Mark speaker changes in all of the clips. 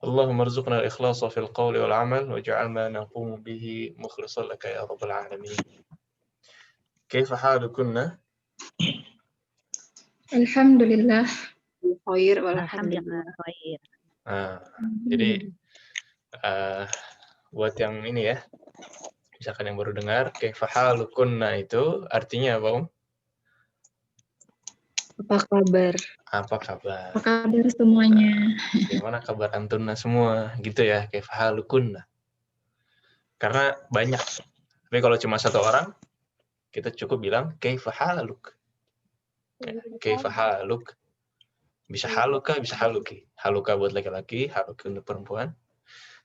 Speaker 1: اللهم ارزقنا الإخلاص في القول والعمل واجعل ما نقوم به مخلصا لك يا رب العالمين. كيف حالكن؟
Speaker 2: Alhamdulillah. Khair
Speaker 3: Alhamdulillah khair.
Speaker 1: Jadi buat yang ini ya, misalkan yang baru dengar, kaifa halukunna itu artinya apa, Om?
Speaker 2: Apa kabar?
Speaker 1: Apa kabar?
Speaker 2: Apa kabar semuanya?
Speaker 1: Gimana kabar antunna semua? Gitu ya, kaifa halukunna. Karena banyak. Tapi kalau cuma satu orang, kita cukup bilang kaifa haluk. Kaifa haluk. Bisa haluka, bisa haluki. Haluka buat laki-laki, haluki untuk perempuan.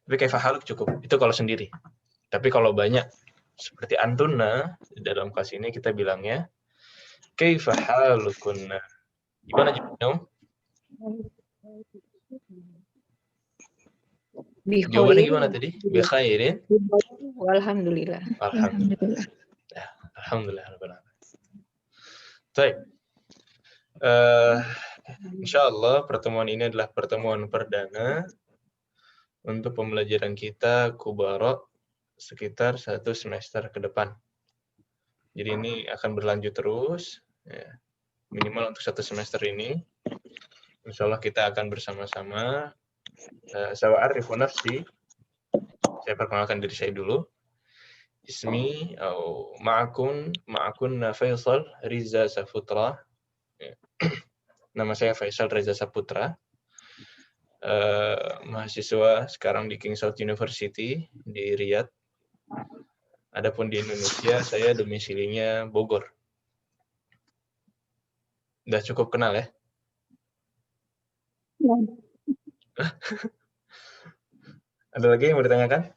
Speaker 1: Tapi kaifa haluk cukup. Itu kalau sendiri. Tapi kalau banyak, seperti antunna, dalam kelas ini kita bilangnya kaifa halukunna. Gimana jawabnya, Om? Jawabannya gimana tadi? Bi khairin.
Speaker 2: Alhamdulillah.
Speaker 1: Alhamdulillah. Ya, alhamdulillah. Baik. Insyaallah pertemuan ini adalah pertemuan perdana untuk pembelajaran kita Kubara sekitar 1 semester ke depan. Jadi ini akan berlanjut terus, ya, minimal untuk 1 semester ini. Insyaallah kita akan bersama-sama. Saya arifu nafsi. Saya perkenalkan diri saya dulu. Ismi atau ma'akunna Faisal Riza Saputra. Nama saya Faisal Reza Saputra. Mahasiswa sekarang di King Saud University di Riyadh. Adapun di Indonesia saya domisilinya Bogor. Udah cukup kenal ya? Ada lagi yang mau ditanyakan?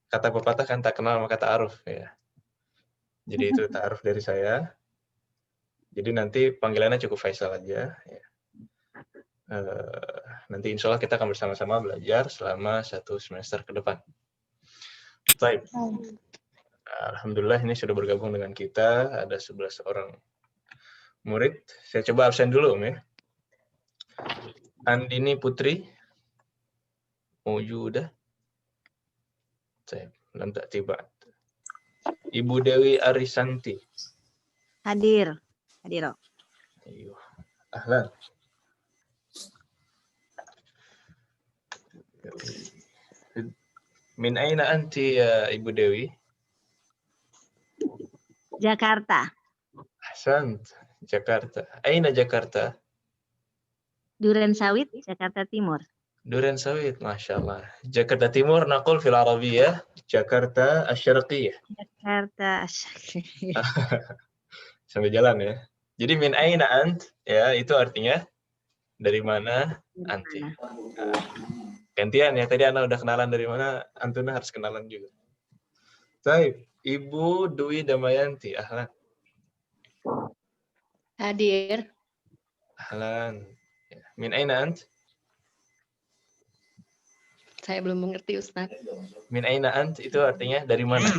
Speaker 1: Kata pepatah kan tak kenal maka ta'aruf ya. Jadi itu ta'aruf dari saya. Jadi nanti panggilannya cukup Faisal aja. Ya. Nanti insya Allah kita akan bersama-sama belajar selama 1 semester ke depan. Baik. Alhamdulillah ini sudah bergabung dengan kita. Ada 11 orang murid. Saya coba absen dulu, Om ya. Andini Putri. Mawjudah. Saya lam ta'tibat. Ibu Dewi Arisanti.
Speaker 3: Hadir. Hadir.
Speaker 1: Ayo. Ahlan. Min aina anti ya Ibu Dewi?
Speaker 3: Jakarta.
Speaker 1: Ahsant. Jakarta. Aina Jakarta?
Speaker 3: Duren Sawit, Jakarta Timur.
Speaker 1: Duren Sawit, Masya Allah. Jakarta Timur, naqul fil Arabiyah, Jakarta Asy-Syarqiyah.
Speaker 3: Jakarta.
Speaker 1: Sampai jalan ya. Jadi min aina ant, ya itu artinya dari mana anti. Nah, gantian ya, tadi Ana udah kenalan dari mana, Antuna harus kenalan juga. Baik, Ibu Dwi Damayanti, ahlan.
Speaker 4: Hadir.
Speaker 1: Ahlan. Min aina ant?
Speaker 4: Saya belum mengerti, Ustaz.
Speaker 1: Min aina ant itu artinya dari mana?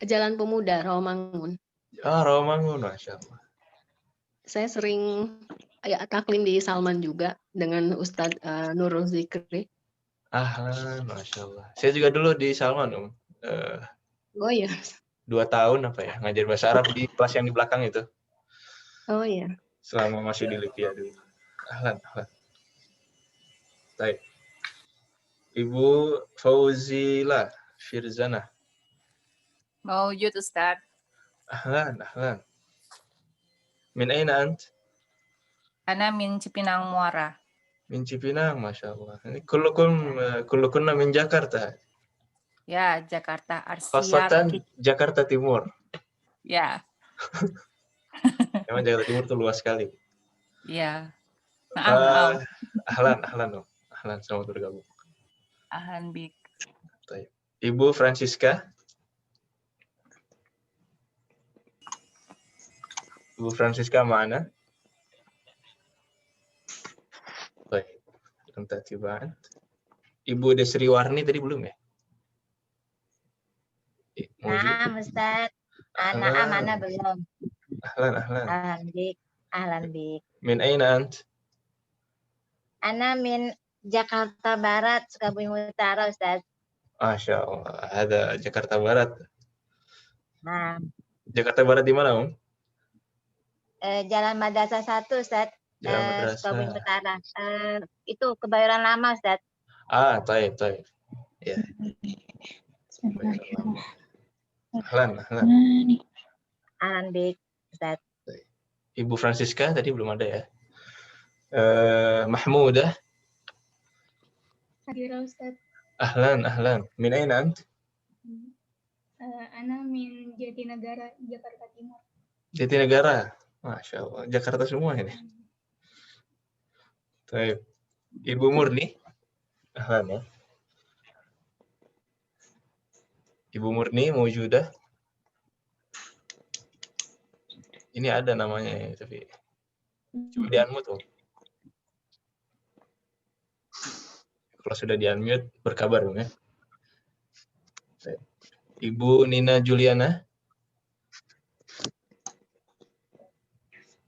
Speaker 4: Jalan Pemuda, Rawamangun.
Speaker 1: Ah, Rawamangun, Masya Allah.
Speaker 4: Saya sering taklim di Salman juga dengan Ustadz Nurul Zikri.
Speaker 1: Ahlan, Masya Allah. Saya juga dulu di Salman, Om.
Speaker 4: Oh iya.
Speaker 1: 2 tahun apa ya, ngajar bahasa Arab di kelas yang di belakang itu.
Speaker 4: Oh iya.
Speaker 1: Selama masih di Libya dulu. Ahlan, ahlan. Baik. Ibu Fauzila Firzana.
Speaker 5: Mawjud Ustaz.
Speaker 1: Ahlan, ahlan. Min aina ant?
Speaker 5: Ana min Cipinang Muara.
Speaker 1: Min Cipinang, Masya Allah. Ini kullukunna min Jakarta.
Speaker 5: Ya, Jakarta
Speaker 1: Khasatan
Speaker 5: Arsiat.
Speaker 1: Jakarta Timur.
Speaker 5: Ya,
Speaker 1: Memang Jakarta Timur itu luas sekali.
Speaker 5: ya. Maaf.
Speaker 1: Ahlan, ahlan, Om. Ahlan, selamat bergabung.
Speaker 5: Ahlan bik.
Speaker 1: Baik. Ibu Francisca. Ibu Francisca mana? Baik. Tiba-tiba. Ibu Desri Warni tadi belum ya?
Speaker 3: Nah, Ustaz. Mana belum.
Speaker 1: Ahlan, ahlan.
Speaker 3: Ahlan bik. Ahlan bik.
Speaker 1: Min aina ant?
Speaker 3: Ana min Jakarta Barat, Sukabumi Utara, Ustaz.
Speaker 1: Masya Allah. Ada Jakarta Barat.
Speaker 3: Nah,
Speaker 1: Jakarta Barat di mana, Om?
Speaker 3: Jalan Madrasah 1, Ustaz.
Speaker 1: Jalan
Speaker 3: Sukabumi
Speaker 1: Madrasah.
Speaker 3: Utara. Itu Kebayoran Lama, Ustaz.
Speaker 1: Taib. Ya. Ahlan.
Speaker 3: Ahlan bik, Ustaz.
Speaker 1: Ibu Francisca tadi belum ada ya. Mahmudah.
Speaker 6: Hadir Ustaz.
Speaker 1: Ahlan. Min aina ant?
Speaker 6: Ana min Jatinegara, Jakarta Timur.
Speaker 1: Jatinegara. Masya Allah. Jakarta semua ini. Taib. Ibu Murni. Ahlan ya. Ibu Murni maujudah. Ini ada namanya ya, tapi coba di-unmute tuh. Kalau sudah di-unmute berkabar ya. Ibu Nina Juliana.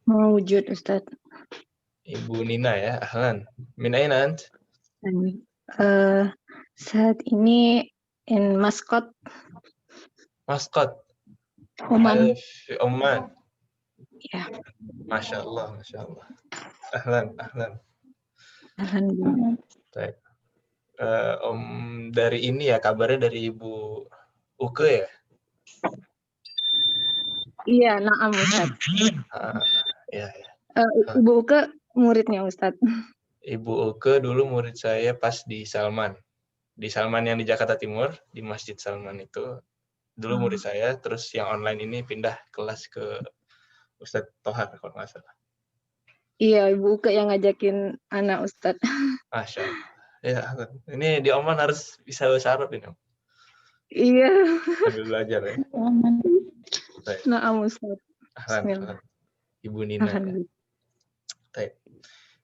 Speaker 2: Mewujud Ustaz.
Speaker 1: Ibu Nina ya, ahlan. Min aina ant?
Speaker 2: Saat ini in Masqat,
Speaker 1: Masqat.
Speaker 2: Oman.
Speaker 1: Oman.
Speaker 2: Ya.
Speaker 1: Masya Allah. Ahlan.
Speaker 2: Alhamdulillah.
Speaker 1: Baik. Om dari ini ya, kabarnya dari Ibu Uke ya?
Speaker 2: Iya, na'am Ustaz.
Speaker 1: Ya.
Speaker 2: Ibu Uke muridnya Ustaz.
Speaker 1: Ibu Uke dulu murid saya pas di Salman. Di Salman yang di Jakarta Timur, di Masjid Salman itu. Dulu murid saya, terus yang online ini pindah kelas ke Ustadz Tohar kalau nggak salah.
Speaker 2: Iya, Ibu Uke yang ngajakin anak Ustaz.
Speaker 1: Masya Allah. Ya, ini di Oman harus bisa bahasa Arab ini.
Speaker 2: Iya.
Speaker 1: Sambil belajar ya. Baik.
Speaker 2: Na'am Ustaz.
Speaker 1: Ahlan. Ibu Nina. Ya.
Speaker 2: Alhamdulillah.
Speaker 1: Baik.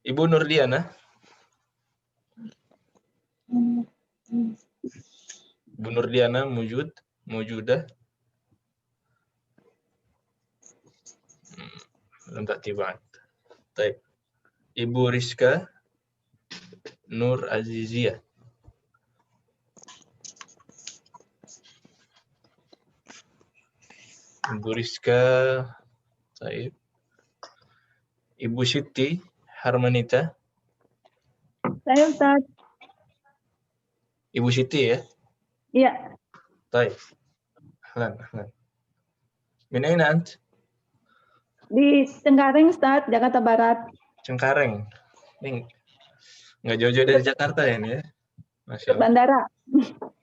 Speaker 1: Ibu Nurdiana. Ibu Nurdiana mujudah. Belum tak tiba. Baik. Ibu Rizka Nur Azizia. Ibu Rizka. Baik. Ibu Siti Harmanita.
Speaker 2: Saya Ustaz.
Speaker 1: Ibu Siti ya?
Speaker 2: Iya.
Speaker 1: Baik. Ahlan. Min aina ant?
Speaker 2: Di Cengkareng Ustaz, Jakarta Barat.
Speaker 1: Cengkareng. Ini nggak jauh-jauh dari Jakarta ya ini ya? Masya Allah.
Speaker 2: Bandara.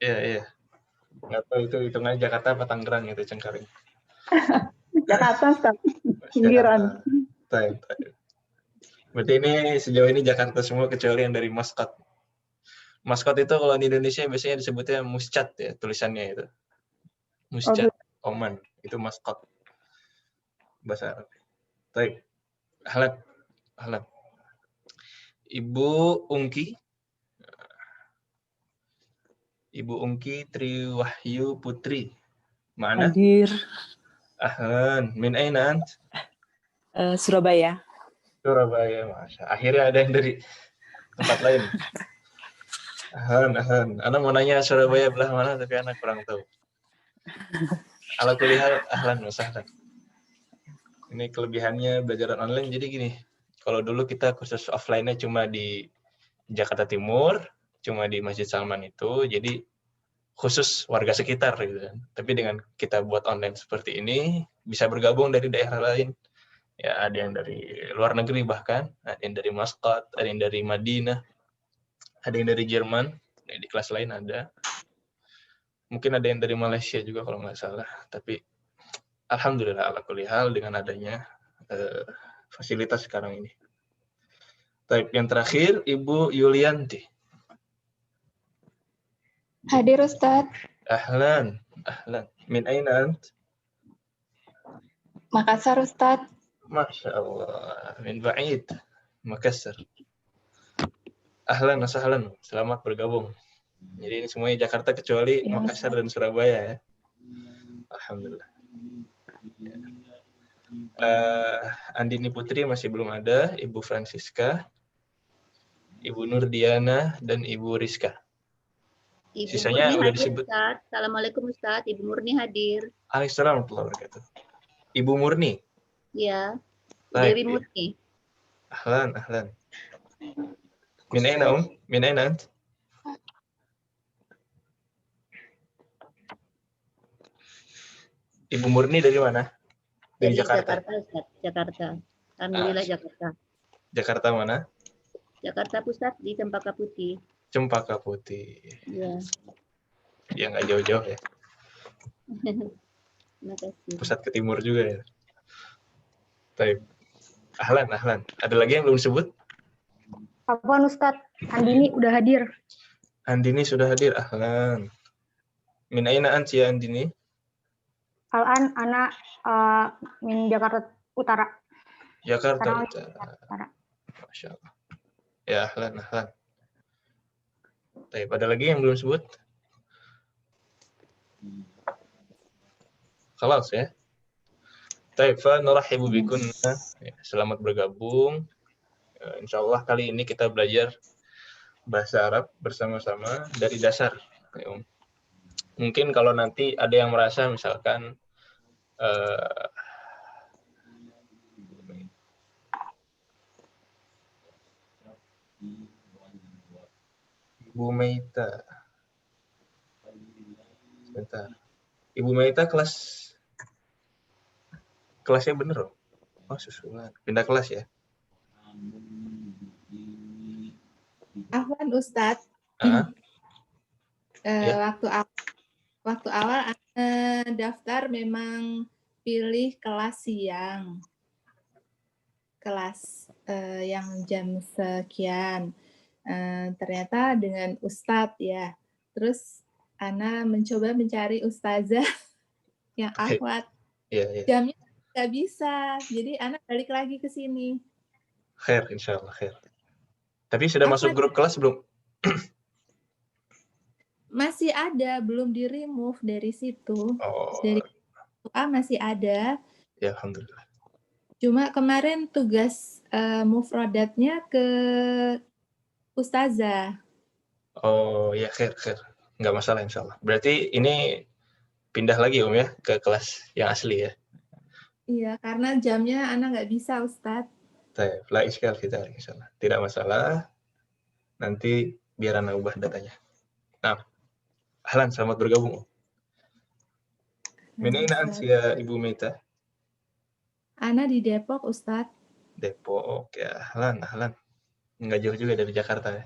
Speaker 1: Iya. Nggak tahu itu hitungannya Jakarta apa Tangerang itu Cengkareng.
Speaker 2: Jakarta Ustaz. Pinggiran.
Speaker 1: Baik. Berarti ini sejauh ini Jakarta semua kecuali yang dari Masqat. Masqat itu kalau di Indonesia biasanya disebutnya Muscat ya tulisannya itu. Muscat, Oman. Itu Masqat. Bahasa Arab. Baik. Ahlan. Ibu Ungki Triwahyu Putri. Mana?
Speaker 7: Hadir.
Speaker 1: Ahlan. Min aina ant?
Speaker 7: Surabaya.
Speaker 1: Surabaya, Masya. Akhirnya ada yang dari tempat lain. Ahlan. Anak mau nanya Surabaya belah mana, tapi anak kurang tahu. Ala kulihal, ahlan wa sahlan. Ini kelebihannya belajaran online, jadi gini. Kalau dulu kita kursus offline-nya cuma di Jakarta Timur, cuma di Masjid Salman itu, jadi khusus warga sekitar gitu kan. Tapi dengan kita buat online seperti ini, bisa bergabung dari daerah lain. Ya, ada yang dari luar negeri bahkan, ada yang dari Masqat, ada yang dari Madinah, ada yang dari Jerman, di kelas lain ada. Mungkin ada yang dari Malaysia juga kalau nggak salah. Tapi alhamdulillah ala kulli hal dengan adanya fasilitas sekarang ini. Baik, yang terakhir Ibu Yulianti.
Speaker 6: Hadir Ustaz.
Speaker 1: Ahlan. Min aina ant?
Speaker 6: Makassar Ustaz.
Speaker 1: Masya Allah. Min ba'id. Makassar. Ahlan wa sahlan. Selamat bergabung. Jadi ini semuanya Jakarta kecuali
Speaker 6: Ya,
Speaker 1: Makassar dan Surabaya ya. Alhamdulillah. Andini Putri masih belum ada. Ibu Francisca. Ibu Nurdiana, dan Ibu Rizka.
Speaker 8: Ibu
Speaker 1: Sisanya
Speaker 8: Murni
Speaker 1: udah
Speaker 8: hadir,
Speaker 1: disebut.
Speaker 8: Ustaz. Assalamualaikum, Ustaz. Ibu Murni hadir.
Speaker 1: Waalaikumsalam warahmatullahi wabarakatuh. Ibu Murni.
Speaker 8: Ya,
Speaker 1: Baik.
Speaker 8: Dewi Murni.
Speaker 1: Ahlan. Min aina Min aina ant? Ibu Murni dari mana? Dari Jakarta.
Speaker 8: Ustaz. Jakarta. Alhamdulillah Jakarta.
Speaker 1: Jakarta mana?
Speaker 8: Jakarta Pusat di Cempaka Putih.
Speaker 1: Cempaka Putih.
Speaker 8: Iya.
Speaker 1: Ya nggak jauh-jauh ya.
Speaker 8: Terima kasih.
Speaker 1: Pusat ke timur juga ya. Baik. Ahlan. Ada lagi yang belum disebut?
Speaker 6: Apaan Ustadz? Andini udah hadir.
Speaker 1: Andini sudah hadir. Ahlan. Min aina anti ya Andini?
Speaker 6: Al-an anak min Jakarta Utara.
Speaker 1: Jakarta
Speaker 6: Utara.
Speaker 1: Masya Allah. Ya, ahlan. Baik, ada lagi yang belum sebut? Khalas ya. Baik, fa narahibu bikunna. Selamat bergabung. Insyaallah kali ini kita belajar bahasa Arab bersama-sama dari dasar. Mungkin kalau nanti ada yang merasa misalkan Ibu Meita. Sebentar. Ibu Meita kelasnya bener loh. Oh, susulan. Pindah kelas ya.
Speaker 9: Afwan Ustadz.
Speaker 1: Ya.
Speaker 9: Waktu awal daftar memang pilih kelas siang. Kelas yang jam sekian. Ternyata dengan Ustadz ya. Terus Ana mencoba mencari ustazah yang akhwat.
Speaker 1: Iya.
Speaker 9: Jamnya nggak bisa. Jadi Ana balik lagi ke sini.
Speaker 1: Khair, insyaallah khair. Tapi sudah masuk grup kelas belum?
Speaker 9: Masih ada, belum di-remove dari situ.
Speaker 1: Oh.
Speaker 9: Dari masih ada.
Speaker 1: Ya, alhamdulillah.
Speaker 9: Cuma kemarin tugas mufradatnya ke ustazah.
Speaker 1: Oh, ya khair. Nggak masalah insyaallah. Berarti ini pindah lagi ya ke kelas yang asli ya?
Speaker 9: Iya, karena jamnya Ana nggak bisa, Ustadz.
Speaker 1: Baik, la iskal kita insyaallah. Tidak masalah. Nanti biar Ana ubah datanya. Nah, ahlan, selamat bergabung. Min aina anti ya Ibu Meita?
Speaker 9: Ana di Depok, Ustadz.
Speaker 1: Depok, ya ahlan. Nggak jauh juga dari Jakarta ya.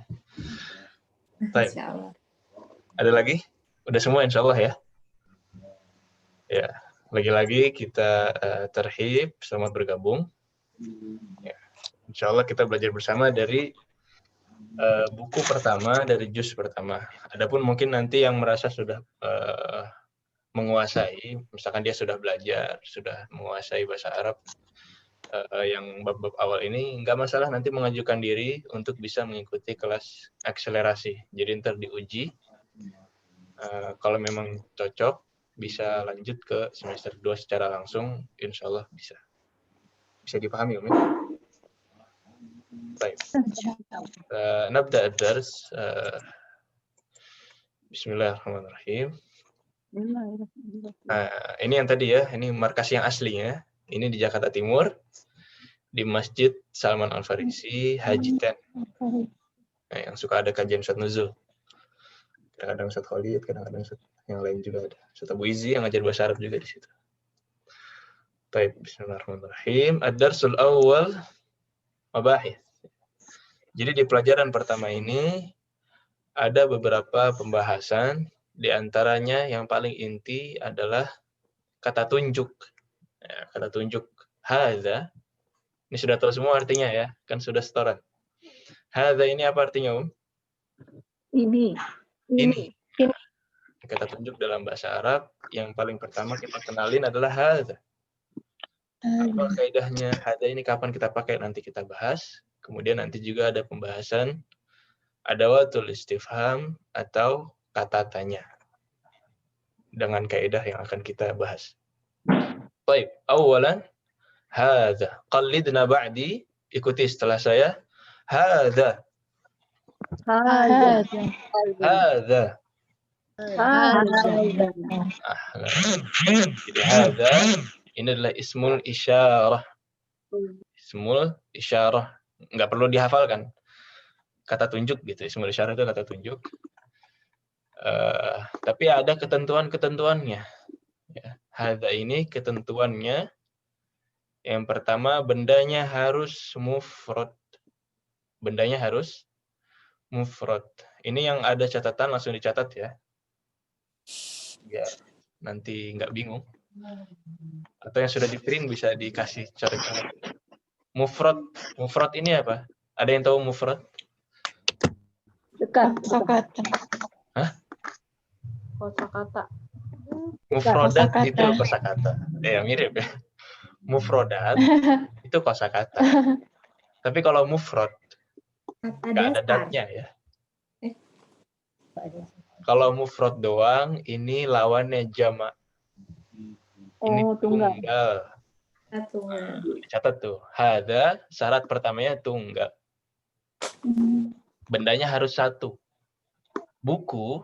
Speaker 1: Baik.
Speaker 9: Insyaallah.
Speaker 1: Ada lagi? Udah semua insyaallah ya? Ya, lagi-lagi kita terhib, selamat bergabung. Ya, insyaallah kita belajar bersama dari buku pertama, dari juz pertama. Adapun mungkin nanti yang merasa sudah menguasai, misalkan dia sudah belajar, sudah menguasai bahasa Arab, yang bab-bab awal ini, nggak masalah nanti mengajukan diri untuk bisa mengikuti kelas akselerasi. Jadi ntar diuji. Kalau memang cocok, bisa lanjut ke semester 2 secara langsung, insya Allah bisa. Bisa dipahami, Om ya? Baik. Nabda ad-dars. Bismillahirrahmanirrahim. Ini yang tadi ya, ini markas yang aslinya. Ini di Jakarta Timur, di Masjid Salman Al-Farisi, Haji Ten. Nah, yang suka ada kajian Ustadz Nuzul. Kadang-kadang Ustadz Khalid, kadang-kadang yang lain juga ada. Ustadz Abu Izzi yang ngajar bahasa Arab juga di situ. Baik, bismillahirrahmanirrahim. Ad-darsul awal mabahith. Jadi di pelajaran pertama ini ada beberapa pembahasan, di antaranya yang paling inti adalah kata tunjuk. Ya, kata tunjuk hadza. Ini sudah tahu semua artinya ya, kan sudah setoran. Hadza ini apa artinya,
Speaker 2: Ini.
Speaker 1: Kata tunjuk dalam bahasa Arab yang paling pertama kita kenalin adalah hadza. Apa kaidahnya hadza ini, kapan kita pakai, nanti kita bahas. Kemudian nanti juga ada pembahasan adawatul istifham atau kata tanya dengan kaidah yang akan kita bahas. Baik, awalan hadza. Qallidna ba'di, ikuti setelah saya. Hadza.
Speaker 2: Hadza.
Speaker 1: Hadza.
Speaker 2: Hadza.
Speaker 1: Jadi hadza ini adalah ismul isyarah. Ismul isyarah. Nggak perlu dihafalkan. Kata tunjuk gitu. Ismul isyarah itu kata tunjuk. Tapi ada ketentuan-ketentuannya. Ya. Hadza ini ketentuannya. Yang pertama, bendanya harus mufrad. Bendanya harus mufrad. Ini yang ada catatan langsung dicatat ya. Biar nanti nggak bingung. Atau yang sudah di-print bisa dikasih coret-coret. Mufrad. Mufrad ini apa? Ada yang tahu mufrad?
Speaker 2: Dekat.
Speaker 7: Kosakata.
Speaker 1: Hah?
Speaker 2: Kosakata.
Speaker 1: Mufrodat itu kosakata. Mirip ya. Mufrodat itu kosakata. Tapi kalau mufrad nggak ada datnya ya. Kalau mufrad doang, ini lawannya jamak. Ini tunggal. Catat tuh. Hadza syarat pertamanya tunggal. Bendanya harus satu. Buku.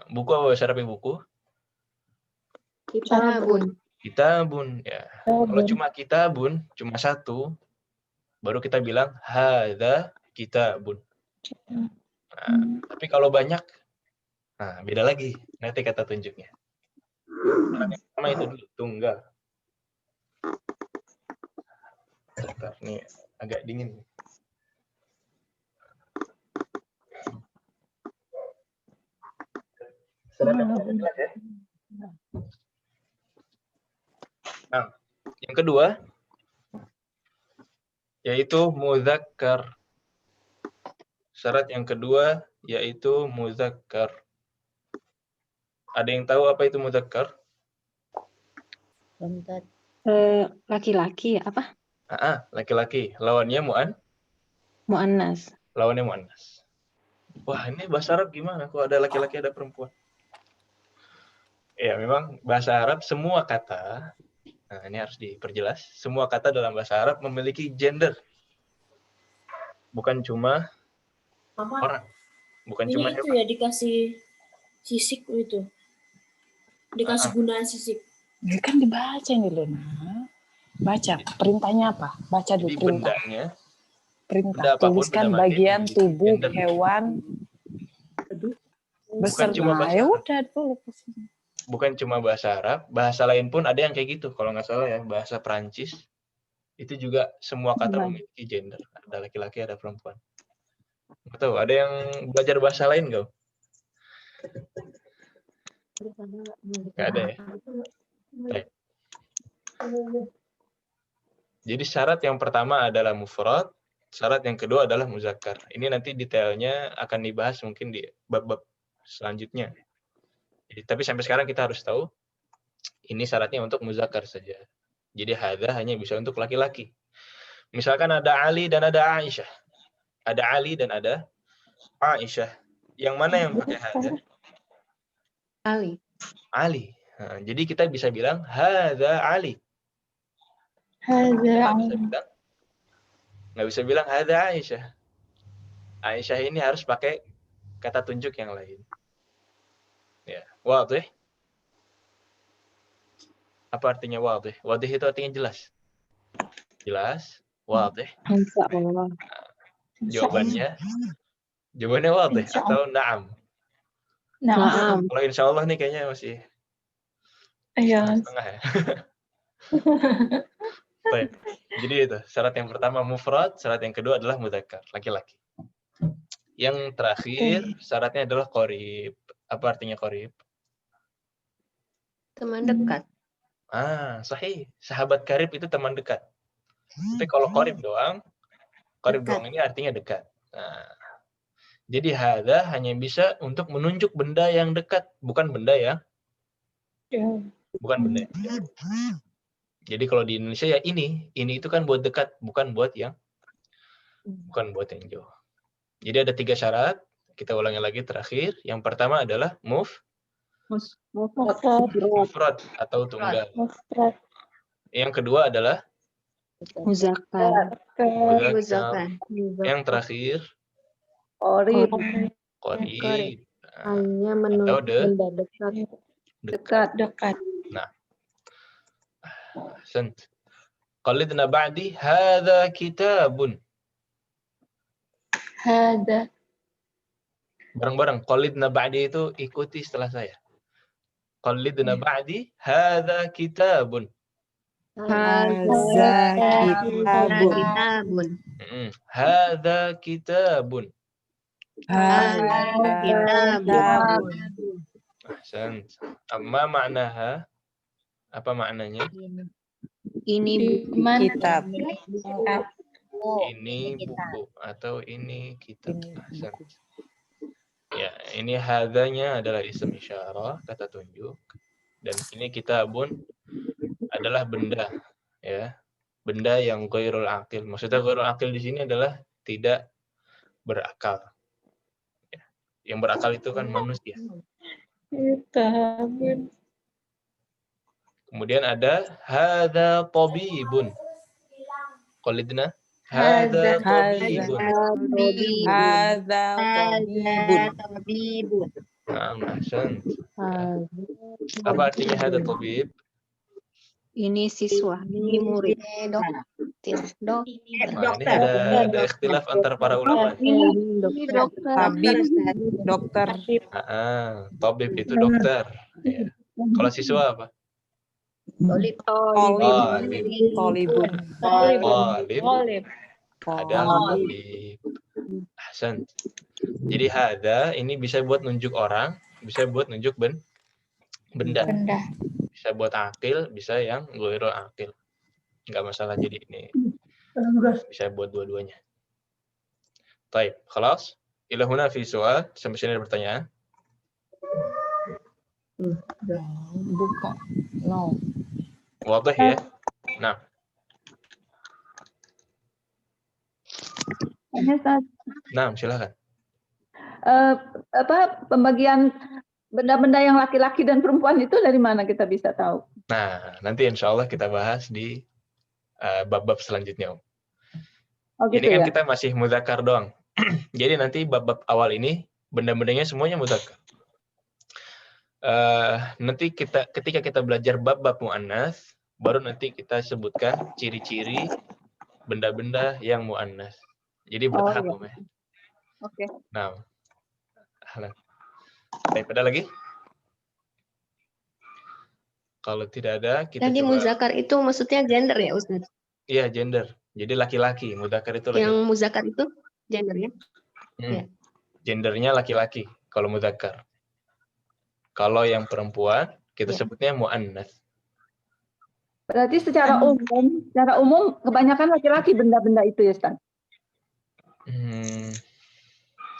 Speaker 1: Buku apa bahasa Arabnya buku?
Speaker 2: Kitabun.
Speaker 1: Kitabun. Ya. Kalau cuma kitabun, cuma satu, baru kita bilang hadza kitabun. Tapi kalau banyak, beda lagi. Nanti kata tunjuknya. Yang pertama itu dulu, tunggal. Bentar, nih agak dingin. Nah, yang kedua yaitu muzakkar. Syarat yang kedua yaitu muzakkar. Ada yang tahu apa itu muzakkar?
Speaker 2: Laki-laki apa?
Speaker 1: Laki-laki. Lawannya
Speaker 2: Muannas.
Speaker 1: Lawannya muannas. Wah, ini bahasa Arab gimana? Kok ada laki-laki ada perempuan? Ya, memang bahasa Arab semua kata, ini harus diperjelas, semua kata dalam bahasa Arab memiliki gender. Bukan cuma orang. Bukan
Speaker 10: ini
Speaker 1: cuma
Speaker 10: itu
Speaker 1: hewan.
Speaker 10: ya dikasih sisik itu. Dikasih gunaan sisik.
Speaker 7: Ini kan dibaca ini loh, nah. Baca. Perintahnya apa? Baca dulu perintah.
Speaker 1: Bendanya.
Speaker 7: Perintah. Tuliskan bagian tubuh gender. Hewan. Beserta. Ya udah tuh.
Speaker 1: Bukan cuma bahasa Arab, bahasa lain pun ada yang kayak gitu. Kalau nggak salah ya, bahasa Perancis itu juga semua kata memiliki gender. Ada laki-laki, ada perempuan. Nggak tahu, ada yang belajar bahasa lain nggak? Nggak ada ya? Baik. Jadi syarat yang pertama adalah mufrad, syarat yang kedua adalah muzakkar. Ini nanti detailnya akan dibahas mungkin di bab-bab selanjutnya. Jadi, tapi sampai sekarang kita harus tahu ini syaratnya untuk muzakkar saja. Jadi hadza hanya bisa untuk laki-laki. Misalkan ada Ali dan ada Aisyah. Ada Ali dan ada Aisyah. Yang mana yang pakai hadza?
Speaker 4: Ali.
Speaker 1: Ali. Nah, jadi kita bisa bilang hadza Ali.
Speaker 2: Hadza Ali.
Speaker 1: Nggak bisa bilang hadza Aisyah. Aisyah ini harus pakai kata tunjuk yang lain. Ya, wadih. Apa artinya wadih? Wadih itu artinya jelas. Jelas, wadih.
Speaker 2: Insyaallah.
Speaker 1: Jawabannya wadih atau na'am.
Speaker 2: Na'am.
Speaker 1: Kalau insyaallah nih kayaknya masih setengah ya. Baik. Jadi itu, syarat yang pertama mufrad, syarat yang kedua adalah mudzakkar, laki-laki. Yang terakhir, syaratnya adalah qarib. Apa artinya qarib?
Speaker 4: Teman dekat.
Speaker 1: Sahih. Sahabat karib itu teman dekat. Tapi kalau qarib doang ini artinya dekat. Nah, jadi hadza hanya bisa untuk menunjuk benda yang dekat, bukan benda yang Jadi kalau di Indonesia ya ini itu kan buat dekat, bukan buat yang jauh. Jadi ada 3 syarat. Kita ulangi lagi terakhir. Yang pertama adalah mufrad atau tunggal. Yang kedua adalah
Speaker 2: muzakkar.
Speaker 1: Yang terakhir
Speaker 2: Qorib.
Speaker 1: Qarib.
Speaker 6: Hanya
Speaker 1: Atau
Speaker 6: menurut benda dekat.
Speaker 1: dekat.
Speaker 7: Dekat.
Speaker 1: Nah. Ahsant. Qalidna ba'di hadza kitabun.
Speaker 10: Hada.
Speaker 1: Bareng-bareng. Qalidna ba'di itu ikuti setelah saya. Qalidna ba'di hadza kitabun.
Speaker 7: Hadza kitabun.
Speaker 3: Kitabun.
Speaker 1: Hadza kitabun.
Speaker 7: Hadza kitabun.
Speaker 1: Ahsant. Amma ma'naha? Apa maknanya?
Speaker 3: Ini
Speaker 7: Kitab.
Speaker 1: Ini buku atau ini kitab. Ahsant. Ya, ini hadzanya adalah isim isyarah, kata tunjuk. Dan ini kitabun adalah benda, ya. Benda yang ghairul aqil. Maksudnya ghairul aqil di sini adalah tidak berakal. Ya. Yang berakal itu kan manusia.
Speaker 7: Kitabun.
Speaker 1: Kemudian ada hadza tabibun. Qalidna hadza tabibun.
Speaker 7: Hadza tabibun.
Speaker 3: Tabibun.
Speaker 1: Nah, ahsan. Apa artinya hadza tabib?
Speaker 2: Ini siswa. Ini murid.
Speaker 1: Nah, ini ada ikhtilaf antara para ulama.
Speaker 7: Tabib. Dokter.
Speaker 1: Tabib itu dokter. Ya. Kalau siswa apa?
Speaker 3: Tolib.
Speaker 7: Tolibun.
Speaker 1: Talib. Ada tabib. Ahsan. Jadi hadza ini bisa buat nunjuk orang, bisa buat nunjuk benda. Bisa buat akil, bisa yang ghairul akil. Enggak masalah, jadi ini bisa buat dua-duanya. Baik, khalas. Ila huna fi soal. Sampai sini ada pertanyaan?
Speaker 7: Bukan. No.
Speaker 1: Wadah ya? Nah. Nah, silakan.
Speaker 2: Pembagian benda-benda yang laki-laki dan perempuan itu dari mana kita bisa tahu?
Speaker 1: Nah, nanti insya Allah kita bahas di bab-bab selanjutnya, Om.
Speaker 2: Oh, gitu
Speaker 1: ini kan
Speaker 2: ya?
Speaker 1: kita masih mudzakkar doang. Jadi nanti bab-bab awal ini benda-bendanya semuanya mudzakkar. Nanti ketika kita belajar bab-bab muannas, baru nanti kita sebutkan ciri-ciri benda-benda yang muannas. Jadi bertahap, Om. Ya.
Speaker 2: Oke.
Speaker 1: Nah, baik, ada lagi? Kalau tidak ada, kita
Speaker 4: Tadi
Speaker 1: coba.
Speaker 4: muzakkar itu maksudnya gender ya, Ustaz?
Speaker 1: Iya, gender. Jadi laki-laki. Mudzakkar itu laki-laki.
Speaker 4: Yang muzakkar itu gendernya? Ya.
Speaker 1: Gendernya laki-laki kalau mudzakkar. Kalau yang perempuan kita sebutnya muannats.
Speaker 2: Berarti secara umum kebanyakan laki-laki benda-benda itu ya, Ustaz?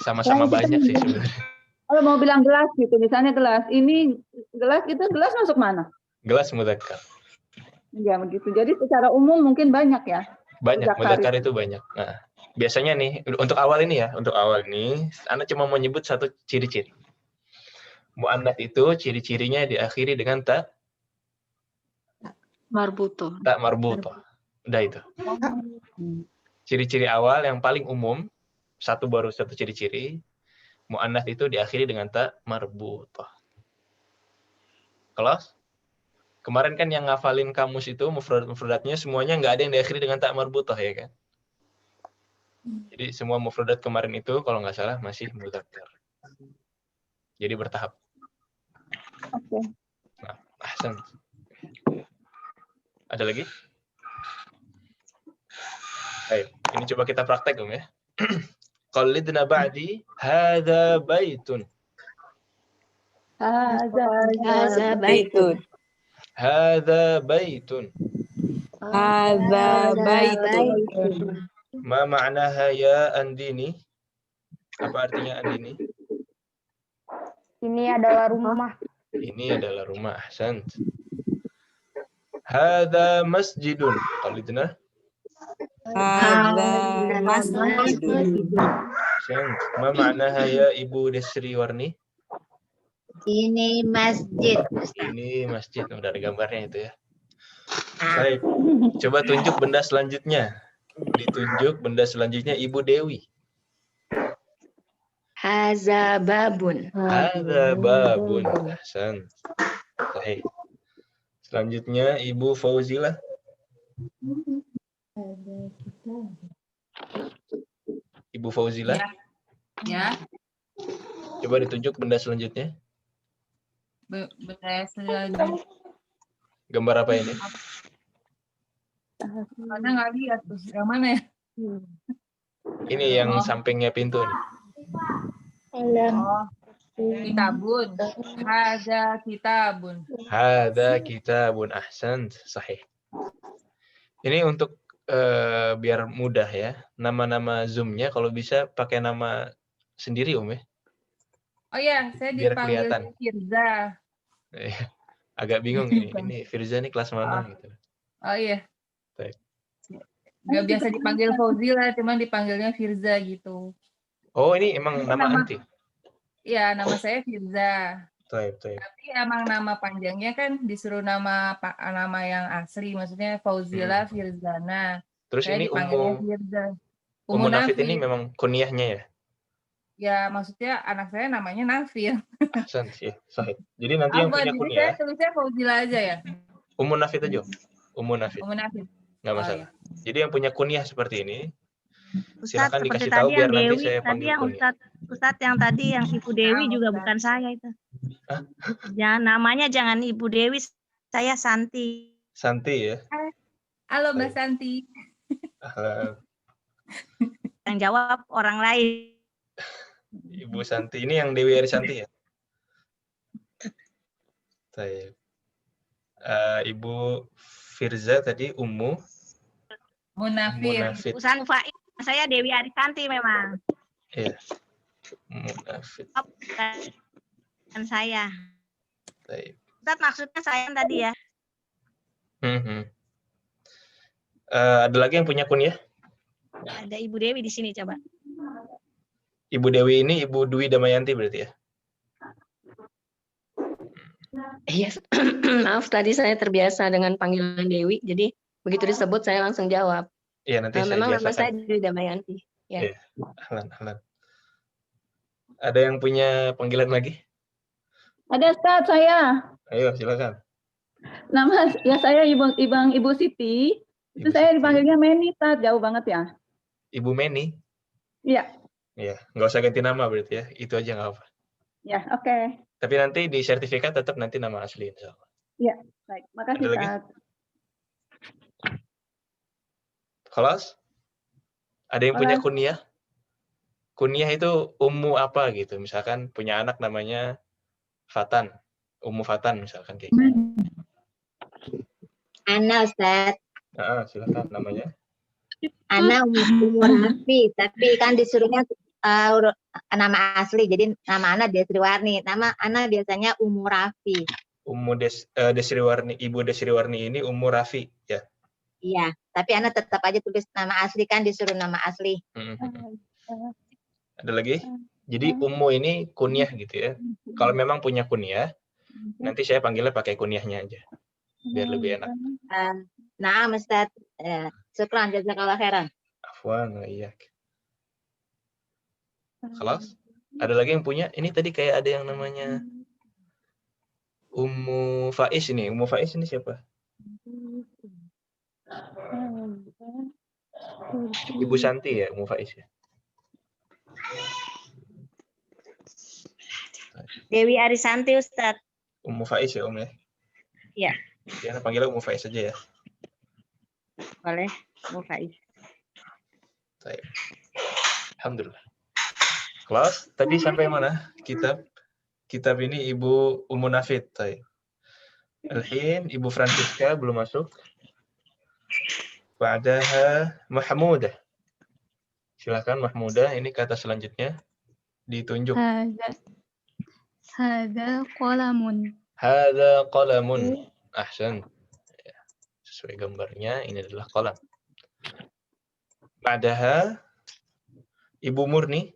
Speaker 1: Sama-sama banyak sih sebenarnya.
Speaker 2: Kalau mau bilang gelas gitu, misalnya gelas. Ini gelas itu gelas masuk mana?
Speaker 1: Gelas mudzakkar.
Speaker 2: Ya begitu. Jadi secara umum mungkin banyak ya.
Speaker 1: Banyak, mudzakkar itu banyak. Nah, biasanya nih untuk awal ini Anda cuma mau nyebut satu ciri-ciri. Muannats itu ciri-cirinya diakhiri dengan ta
Speaker 2: marbutoh.
Speaker 1: Tak marbutoh. Udah itu. Ciri-ciri awal yang paling umum, baru satu ciri-ciri. Muannats itu diakhiri dengan ta marbutoh. Kelas? Kemarin kan yang ngafalin kamus itu mufradat-mufradatnya semuanya nggak ada yang diakhiri dengan ta marbutoh ya kan? Jadi semua mufradat kemarin itu kalau nggak salah masih mudzakkar. Jadi bertahap.
Speaker 2: Oke.
Speaker 1: Nah, ahsan. Ada lagi? Baik, ini coba kita praktek, Om ya. Qalidna ba'di hadza baitun.
Speaker 2: Hadza
Speaker 7: baitun.
Speaker 1: Hadza baitun.
Speaker 7: Hadza baitun.
Speaker 1: Ma ma'naha ya Andini? Apa artinya Andini?
Speaker 6: Ini adalah rumah.
Speaker 1: Ini adalah rumah. Ahsan. Hadza masjidun. Qalidna.
Speaker 7: Hadza masjidun.
Speaker 1: Ahsan. Ma ma'naha ya Ibu Desri Warni?
Speaker 3: Ini masjid.
Speaker 1: Ini masjid. Udah ada gambarnya itu ya. Baik. Coba tunjuk benda selanjutnya. Ditunjuk benda selanjutnya Ibu Dewi.
Speaker 4: Haza babun.
Speaker 1: Hadza babun. Ahsan. Sahih. Selanjutnya Ibu Fauzilah. Ibu Fauzilah.
Speaker 5: Ya. Ya.
Speaker 1: Coba ditunjuk benda selanjutnya.
Speaker 5: Benda selanjutnya.
Speaker 1: Gambar apa ini?
Speaker 5: Karena nggak lihat tuh. Yang mana ya?
Speaker 1: Ini yang sampingnya pintu nih.
Speaker 5: Oh, kitabun. Hadza kitabun.
Speaker 1: Hadza kitabun. Ahsan. Sahih. Ini untuk biar mudah ya. Nama-nama Zoom-nya kalau bisa pakai nama sendiri ya.
Speaker 5: Oh ya, saya
Speaker 1: Biar
Speaker 5: dipanggil
Speaker 1: kelihatan.
Speaker 5: Firza.
Speaker 1: Agak bingung ini. Ini Firza ini kelas mana gitu.
Speaker 5: Oh iya.
Speaker 1: Baik.
Speaker 5: Nggak biasa dipanggil Fauzila, cuman dipanggilnya Firza gitu.
Speaker 1: Oh, ini emang nama anti.
Speaker 5: Iya, nama saya Firza.
Speaker 1: Baik.
Speaker 5: Tapi emang nama panjangnya kan disuruh nama yang asli, maksudnya Fauzila Firzana.
Speaker 1: Terus
Speaker 5: Saya
Speaker 1: ini
Speaker 5: dipanggilnya Firza.
Speaker 1: Ummu Nafid ini memang kunyahnya ya?
Speaker 5: Ya, maksudnya anak saya namanya Nafil.
Speaker 1: Ahsan, ya, sahih. Jadi nanti yang punya
Speaker 5: Jadi
Speaker 1: kunyah,
Speaker 5: saya tulisnya Fauzila aja ya?
Speaker 1: Ummu Nafid aja. Ummu Nafid.
Speaker 5: Ummu Nafid.
Speaker 1: Nggak masalah. Jadi yang punya kunyah seperti ini,
Speaker 3: Ustadz,
Speaker 1: silakan
Speaker 3: seperti
Speaker 1: dikasih tahu
Speaker 3: tadi
Speaker 1: biar
Speaker 3: yang
Speaker 1: nanti
Speaker 3: Dewi,
Speaker 1: saya
Speaker 3: tadi
Speaker 1: panggil
Speaker 3: yang
Speaker 1: kunyah.
Speaker 3: Ustadz yang tadi yang Ibu Dewi juga bukan saya itu. Jangan namanya jangan Ibu Dewi, saya Santi.
Speaker 1: Santi ya?
Speaker 5: Halo Mbak Santi.
Speaker 3: Yang jawab orang lain.
Speaker 1: Ibu Santi. Ini yang Dewi Arisanti ya? Baik. Ibu Firza tadi Ummu Nafid.
Speaker 3: Usaha Faiz, saya Dewi Arisanti memang.
Speaker 1: Iya. Ummu Nafid.
Speaker 3: Kan saya.
Speaker 1: Baik.
Speaker 3: Ustadz maksudnya saya tadi ya.
Speaker 1: Ada lagi yang punya kunyah?
Speaker 3: Ada Ibu Dewi di sini coba.
Speaker 1: Ibu Dewi ini Ibu Dwi Damayanti berarti ya?
Speaker 4: Iya, maaf tadi saya terbiasa dengan panggilan Dewi, jadi begitu disebut saya langsung jawab.
Speaker 1: Iya, nanti saya
Speaker 4: Memang nama
Speaker 1: biasakan.
Speaker 4: saya Dwi Damayanti. Ya.
Speaker 1: Iya. Ahlan. Ada yang punya panggilan lagi?
Speaker 2: Ada Ustaz saya.
Speaker 1: Ayo, silakan.
Speaker 2: Nama ya saya Ibu Siti. Itu saya dipanggilnya Meni, Ustaz. Jauh banget ya.
Speaker 1: Ibu Meni?
Speaker 2: Iya.
Speaker 1: Iya, nggak usah ganti nama berarti ya. Itu aja nggak apa.
Speaker 2: Ya, oke.
Speaker 1: Tapi nanti di sertifikat tetap nanti nama asli. Insyaallah.
Speaker 2: Iya, baik. Makasih,
Speaker 1: Ada lagi?
Speaker 2: Ustaz.
Speaker 1: Kelas? Ada yang punya kunyah? Kunyah itu ummu apa gitu. Misalkan punya anak namanya Fatan. Ummu Fatan misalkan kayak gitu.
Speaker 3: Ana Ustadz.
Speaker 1: Silakan namanya.
Speaker 3: Ana umur Hafi, tapi kan disuruhnya nama asli, jadi nama Ana Desriwarni. Nama Ana biasanya Ummu Rafi.
Speaker 1: Ummu Desriwarni, Ibu Desriwarni ini Ummu Rafi ya.
Speaker 3: Iya, tapi Ana tetap aja tulis nama asli, kan disuruh nama asli.
Speaker 1: Ada lagi? Jadi Ummu ini kunyah gitu ya. Kalau memang punya kunyah, nanti saya panggilnya pakai kunyahnya aja. Biar lebih enak.
Speaker 3: Nah, Ustadz. Syukran, jazakallah khairan.
Speaker 1: Afwan, iya. Kelas? Ada lagi yang punya? Ini tadi kayak ada yang namanya Ummu Faiz ini. Ummu Faiz ini siapa? Ibu Santi ya, Ummu Faiz ya.
Speaker 3: Dewi Arisanti, Ustadz.
Speaker 1: Ummu Faiz ya, Om ya?
Speaker 3: Iya.
Speaker 1: Ya, panggilnya Ummu Faiz aja ya.
Speaker 3: Boleh, Ummu Faiz.
Speaker 1: Baik. Alhamdulillah. Kelas, tadi sampai mana? Kitab ini Ibu Ummu Nafid. Al-Hin, Ibu Francisca belum masuk. Ba'daha Mahmudah. Silakan Mahmudah, ini kata selanjutnya ditunjuk.
Speaker 11: Hada qalamun.
Speaker 1: Hada qalamun. Ahsan. Ya, sesuai gambarnya ini adalah kolam. Ba'daha Ibu Murni.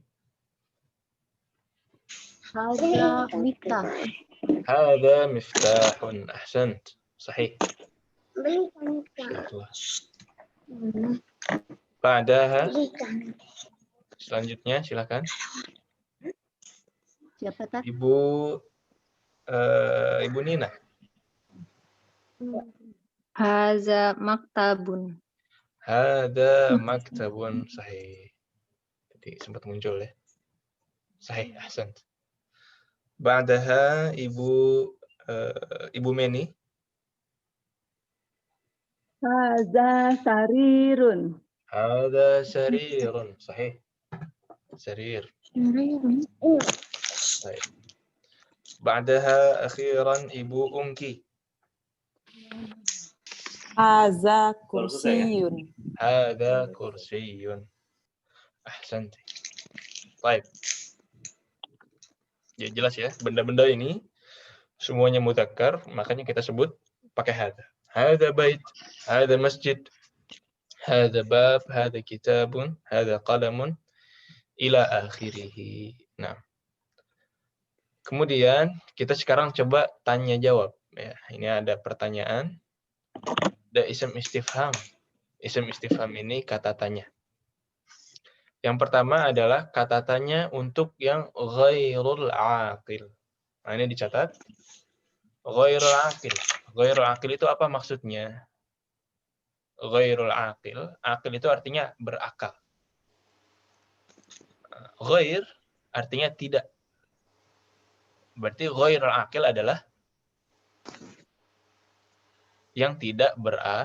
Speaker 11: Hada miftah.
Speaker 1: Hada miftahun. Ahsan. Sahih. Ba'daha. Selanjutnya silakan.
Speaker 8: Siapa tak?
Speaker 1: Ibu Nina.
Speaker 11: Haza maktabun.
Speaker 1: Hada maktabun. Sahih. Jadi sempat muncul ya. Sahih, ahsan. Ba'daha Ibu Meni.
Speaker 2: Haza sarirun.
Speaker 1: Hada sarirun. Sahih. Sarir. Sahih. Ba'daha akhiran Ibu Ungki.
Speaker 7: Haza kursiyun.
Speaker 1: Hada kursiyun. Ahsanti. Baik. Ya, jelas ya, benda-benda ini semuanya mudzakkar, makanya kita sebut pakai hada. Hada bait, hada masjid, hada bab, hada kitabun, hada qalamun, ila akhirih. Nah, kemudian kita sekarang coba tanya jawab. Ya, ini ada pertanyaan, ada ism istifham. Ism istifham ini kata tanya. Yang pertama adalah kata tanya untuk yang ghairul aqil. Nah, ini dicatat. Ghairul aqil. Ghairul aqil itu apa maksudnya? Ghairul aqil. Aqil itu artinya berakal. Ghair artinya tidak. Berarti ghairul aqil adalah yang tidak berakal.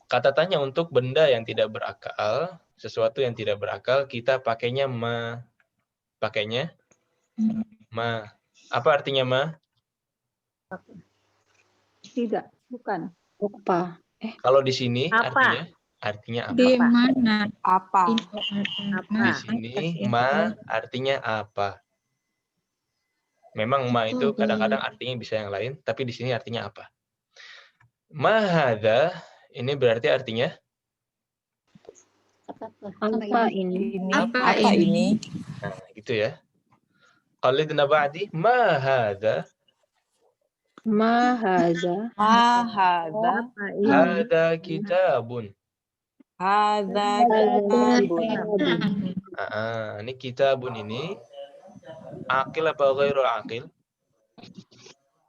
Speaker 1: Kata tanya untuk benda yang tidak berakal, sesuatu yang tidak berakal, kita pakainya ma. Pakainya ma. Apa artinya ma?
Speaker 2: Tidak, bukan.
Speaker 11: Apa?
Speaker 1: Kalau di sini
Speaker 3: Apa?
Speaker 1: artinya apa?
Speaker 11: Di mana?
Speaker 7: Apa?
Speaker 1: Di sini ma artinya apa? Memang ma itu kadang-kadang artinya bisa yang lain, tapi di sini artinya apa? Ma hadza ini berarti artinya
Speaker 11: Apa ini?
Speaker 7: Apa ini?
Speaker 1: nah, gitu ya. Qalidna ba'di ma hadza.
Speaker 11: Ma haza.
Speaker 7: Ma hadza.
Speaker 1: Hadza kitabun.
Speaker 7: Hadza kitabun.
Speaker 1: Ini kitabun ini akil apa ghairul akil?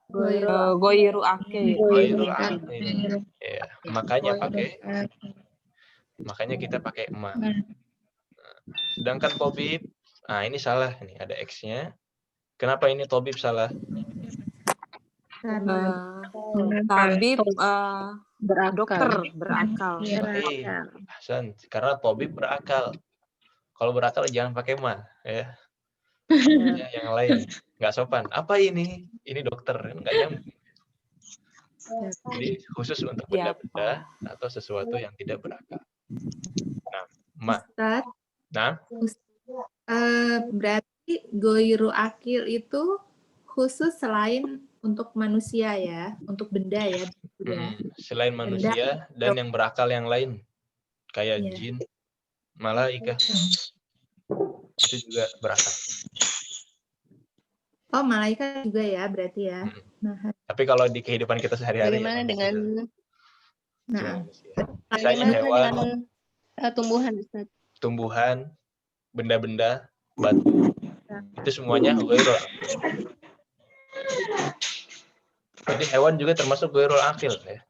Speaker 7: Goiru akil.
Speaker 1: Ghairul akil. Ya, makanya kita pakai ma. Sedangkan tobib, nah ini salah nih, ada X-nya. Kenapa ini tobib salah?
Speaker 7: Tabib
Speaker 11: Berakal.
Speaker 7: dokter berakal.
Speaker 1: Ahsan. Karena tobib berakal. Kalau berakal jangan pakai ma, ya. Yang lain nggak sopan. Apa ini? Ini dokter, nggak nyambung. Jadi khusus untuk benda-benda atau sesuatu yang tidak berakal. Nah, ma.
Speaker 9: Ustaz,
Speaker 1: Nah,
Speaker 9: berarti goiru akil itu khusus selain untuk manusia ya, untuk benda ya.
Speaker 1: Selain manusia dan yang berakal yang lain, kayak jin, malaika, itu juga berakal.
Speaker 9: Oh, malaikat juga ya berarti ya. Nah,
Speaker 1: Tapi kalau di kehidupan kita sehari-hari,
Speaker 4: Bagaimana dengan
Speaker 1: misalnya hewan,
Speaker 4: tumbuhan, Ustaz?
Speaker 1: Tumbuhan, benda-benda, batu, itu semuanya ghairul akil. Jadi hewan juga termasuk ghairul akil ya.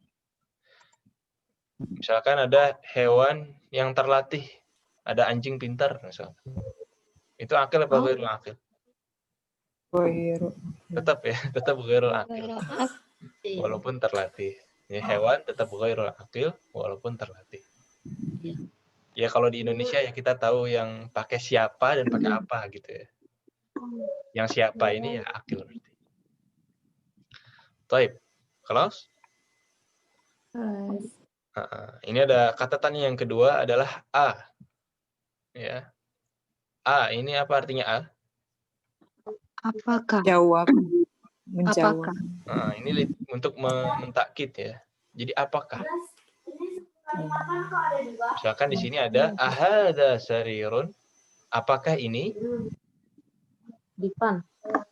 Speaker 1: Misalkan ada hewan yang terlatih, ada anjing pintar misalkan. Itu akil apa ghairul akil? Tetap ya, tetap ghairul akil. Walaupun terlatih. Ya, hewan tetap ghairul akil walaupun terlatih. Ya kalau di Indonesia ya kita tahu yang pakai siapa dan pakai apa gitu ya. Yang siapa ini ya akil berarti. Taib. Kelas? Ini ada kata tanya yang kedua adalah a. Ya. A ini apa artinya a?
Speaker 11: Apakah?
Speaker 7: Jawab. Menjawab.
Speaker 11: Apakah?
Speaker 1: Nah, ini untuk mentakkid ya. Jadi apakah? Misalkan di sini ada ahadza sarirun. Apakah ini?
Speaker 3: Dipan.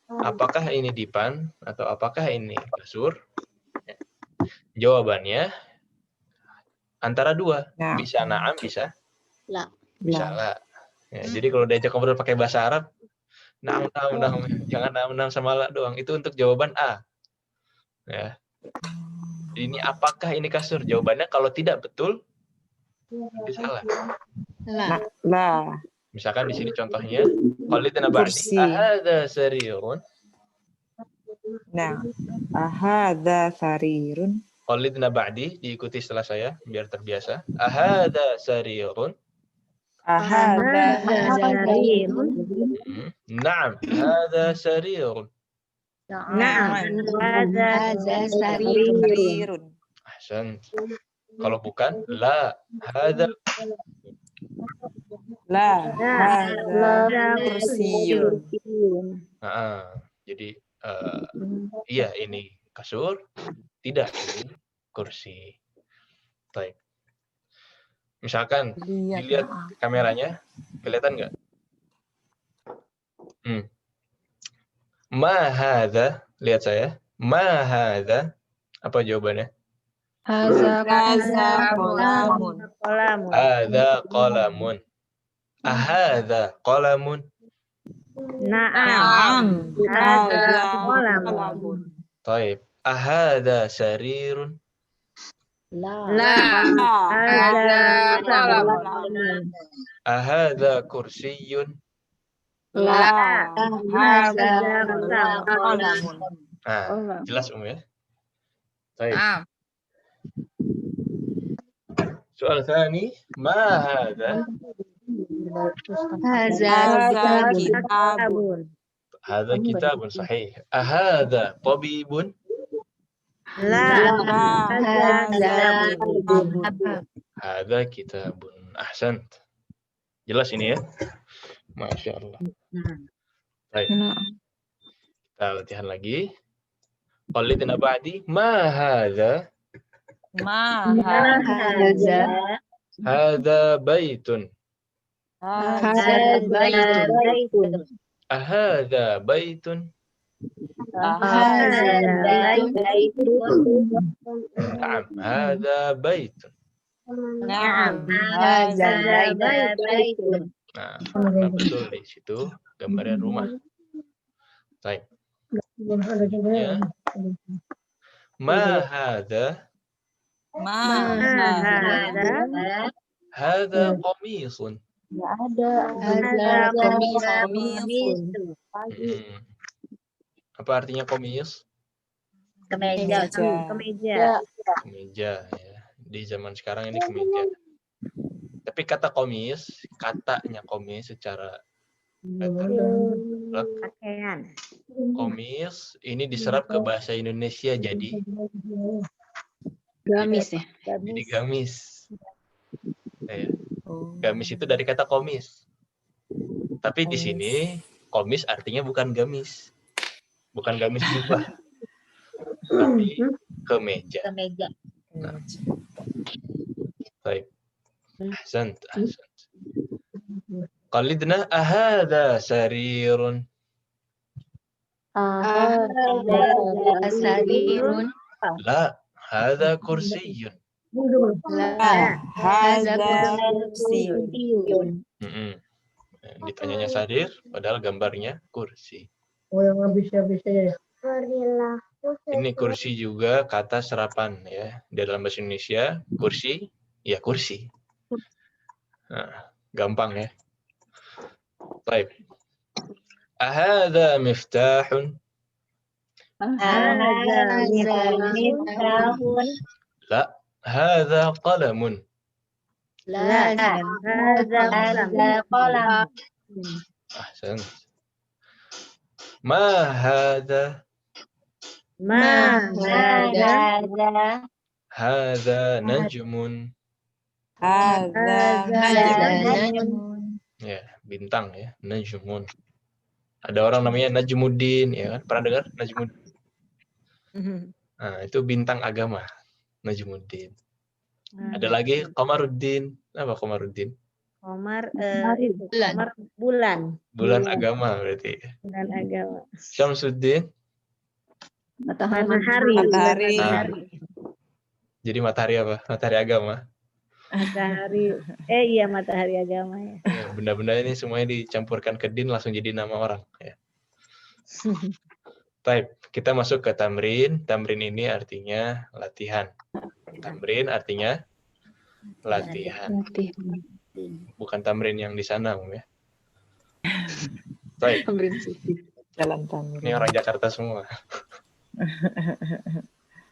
Speaker 1: Apakah ini dipan atau apakah ini kasur? Jawabannya antara dua. Bisa na'am, bisa
Speaker 8: La.
Speaker 1: bisa la. Ya, jadi kalau diajak ngobrol pakai bahasa Arab, naam, jangan naam sama la doang. Itu untuk jawaban A. Ya. Ini apakah ini kasur? Jawabannya kalau tidak betul, itu salah.
Speaker 7: Lah.
Speaker 1: Misalkan di sini contohnya, qalidna ba'di
Speaker 7: Kursi.
Speaker 1: ahadza sarirun.
Speaker 7: Nah, ahadza sarirun.
Speaker 1: Qalidna ba'di diikuti setelah saya biar terbiasa. Ahadza sarirun.
Speaker 7: Ahadza
Speaker 8: sarirun.
Speaker 1: Naam, hadza sarirun.
Speaker 7: Na'am.
Speaker 3: Hadza sarirun.
Speaker 1: Ahsan. Kalau bukan, la hadza.
Speaker 7: La hadza kursiyun.
Speaker 1: Jadi iya ini kasur, tidak ini kursi. Baik. Misalkan dilihat kameranya, kelihatan nggak? Ma hadza, lihat saya. Ma hadza, apa jawabannya?
Speaker 11: Hadza
Speaker 7: qalamun.
Speaker 1: Hadza qalamun. Ahadza qalamun.
Speaker 7: Na'am. Hadza qalamun.
Speaker 1: Baik. Ahadza sarirun.
Speaker 5: Hadza qalamun.
Speaker 1: Ahadza kursiyun.
Speaker 7: Hadza qalamun.
Speaker 1: Nah, jelas ya. Baik. Soal tsani, ma hadza?
Speaker 3: Hadza kitabun.
Speaker 1: Hadza kitabun sahih. Ahadza tabibun? Hadza kitabun. Ahsant. Jelas ini ya? Masya Allah. Baik. Kita latihan lagi. Qalidna ba'di. Ma hadza?
Speaker 7: Ma hadza.
Speaker 1: Hadza baitun.
Speaker 7: Hadza baitun.
Speaker 1: Ahadza baitun? Naam, hadza baitun.
Speaker 7: Na'am. Hadza baitun.
Speaker 1: Nah, betul di situ gambarnya rumah. Baik. Ya. Ma hadza?
Speaker 7: Ma hadza.
Speaker 1: Hadza qamisun.
Speaker 7: Hadza qamisun.
Speaker 1: Apa artinya qamis?
Speaker 3: Kemeja.
Speaker 1: Kemeja ya. Di zaman sekarang ini kemeja. Tapi kata qamis, katanya qamis secara
Speaker 3: Pakaian.
Speaker 1: qamis ini diserap ke bahasa Indonesia jadi
Speaker 11: gamis ya.
Speaker 1: jadi gamis. Ya. Gamis itu dari kata qamis. Tapi di sini qamis artinya bukan gamis. Bukan gamis jubah. Tapi kemeja. Nah. Baik. Ahsant. Qalidna ahadza sarirun.
Speaker 3: Sarirun.
Speaker 1: La, hadza kursiyun.
Speaker 7: Hadza kursiyun.
Speaker 1: Ditanyanya sarir, padahal gambarnya kursi.
Speaker 12: Oh, yang habis-habisnya ya.
Speaker 1: Ini kursi juga kata serapan ya. Di dalam bahasa Indonesia, kursi, ya kursi. Nah, gampang ya. Baik. Ahadza miftahun. La, hadza qalamun. Ahsan. Ma hadza? Hadza najmun. Ya, bintang ya, najmun. Ada orang namanya Najmuddin, ya kan? Pernah dengar Najmuddin? Nah, itu bintang agama, Najmuddin. Ada lagi Qamaruddin. Apa Qamaruddin?
Speaker 3: Bulan.
Speaker 1: Bulan agama berarti.
Speaker 3: Bulan agama.
Speaker 1: Syamsuddin.
Speaker 3: Matahari.
Speaker 1: Nah, jadi matahari apa? Matahari agama.
Speaker 3: Matahari. Iya matahari agama ya.
Speaker 1: Ya, benda-benda ini semuanya dicampurkan ke din langsung jadi nama orang. Ya. Baik, kita masuk ke tamrin. Tamrin ini artinya latihan. Tamrin artinya latihan. Bukan tamrin yang di sana, ya. Baik.
Speaker 7: Jalan tamrin.
Speaker 1: Ini orang Jakarta semua.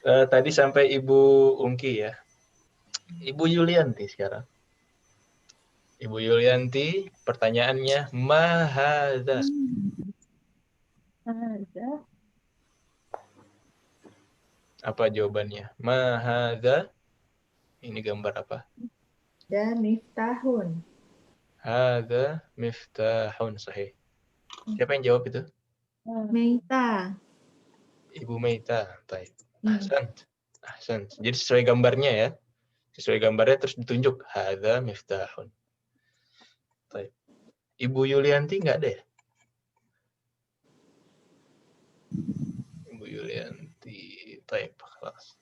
Speaker 1: Tadi sampai Ibu Ungki ya. Ibu Yulianti sekarang. Ibu Yulianti, pertanyaannya mahadza. Apa jawabannya? Mahadza. Ini gambar apa?
Speaker 9: Dan miftahun.
Speaker 1: Hadza miftahun, sahih. Siapa yang jawab itu?
Speaker 9: Meita.
Speaker 1: Ibu Meita. Baik. Ahsan. Jadi sesuai gambarnya ya. Sesuai gambarnya terus ditunjuk hadza miftahun. Baik. Ibu Yulianti nggak ada ya? Ibu Yulianti. Baik, kelas.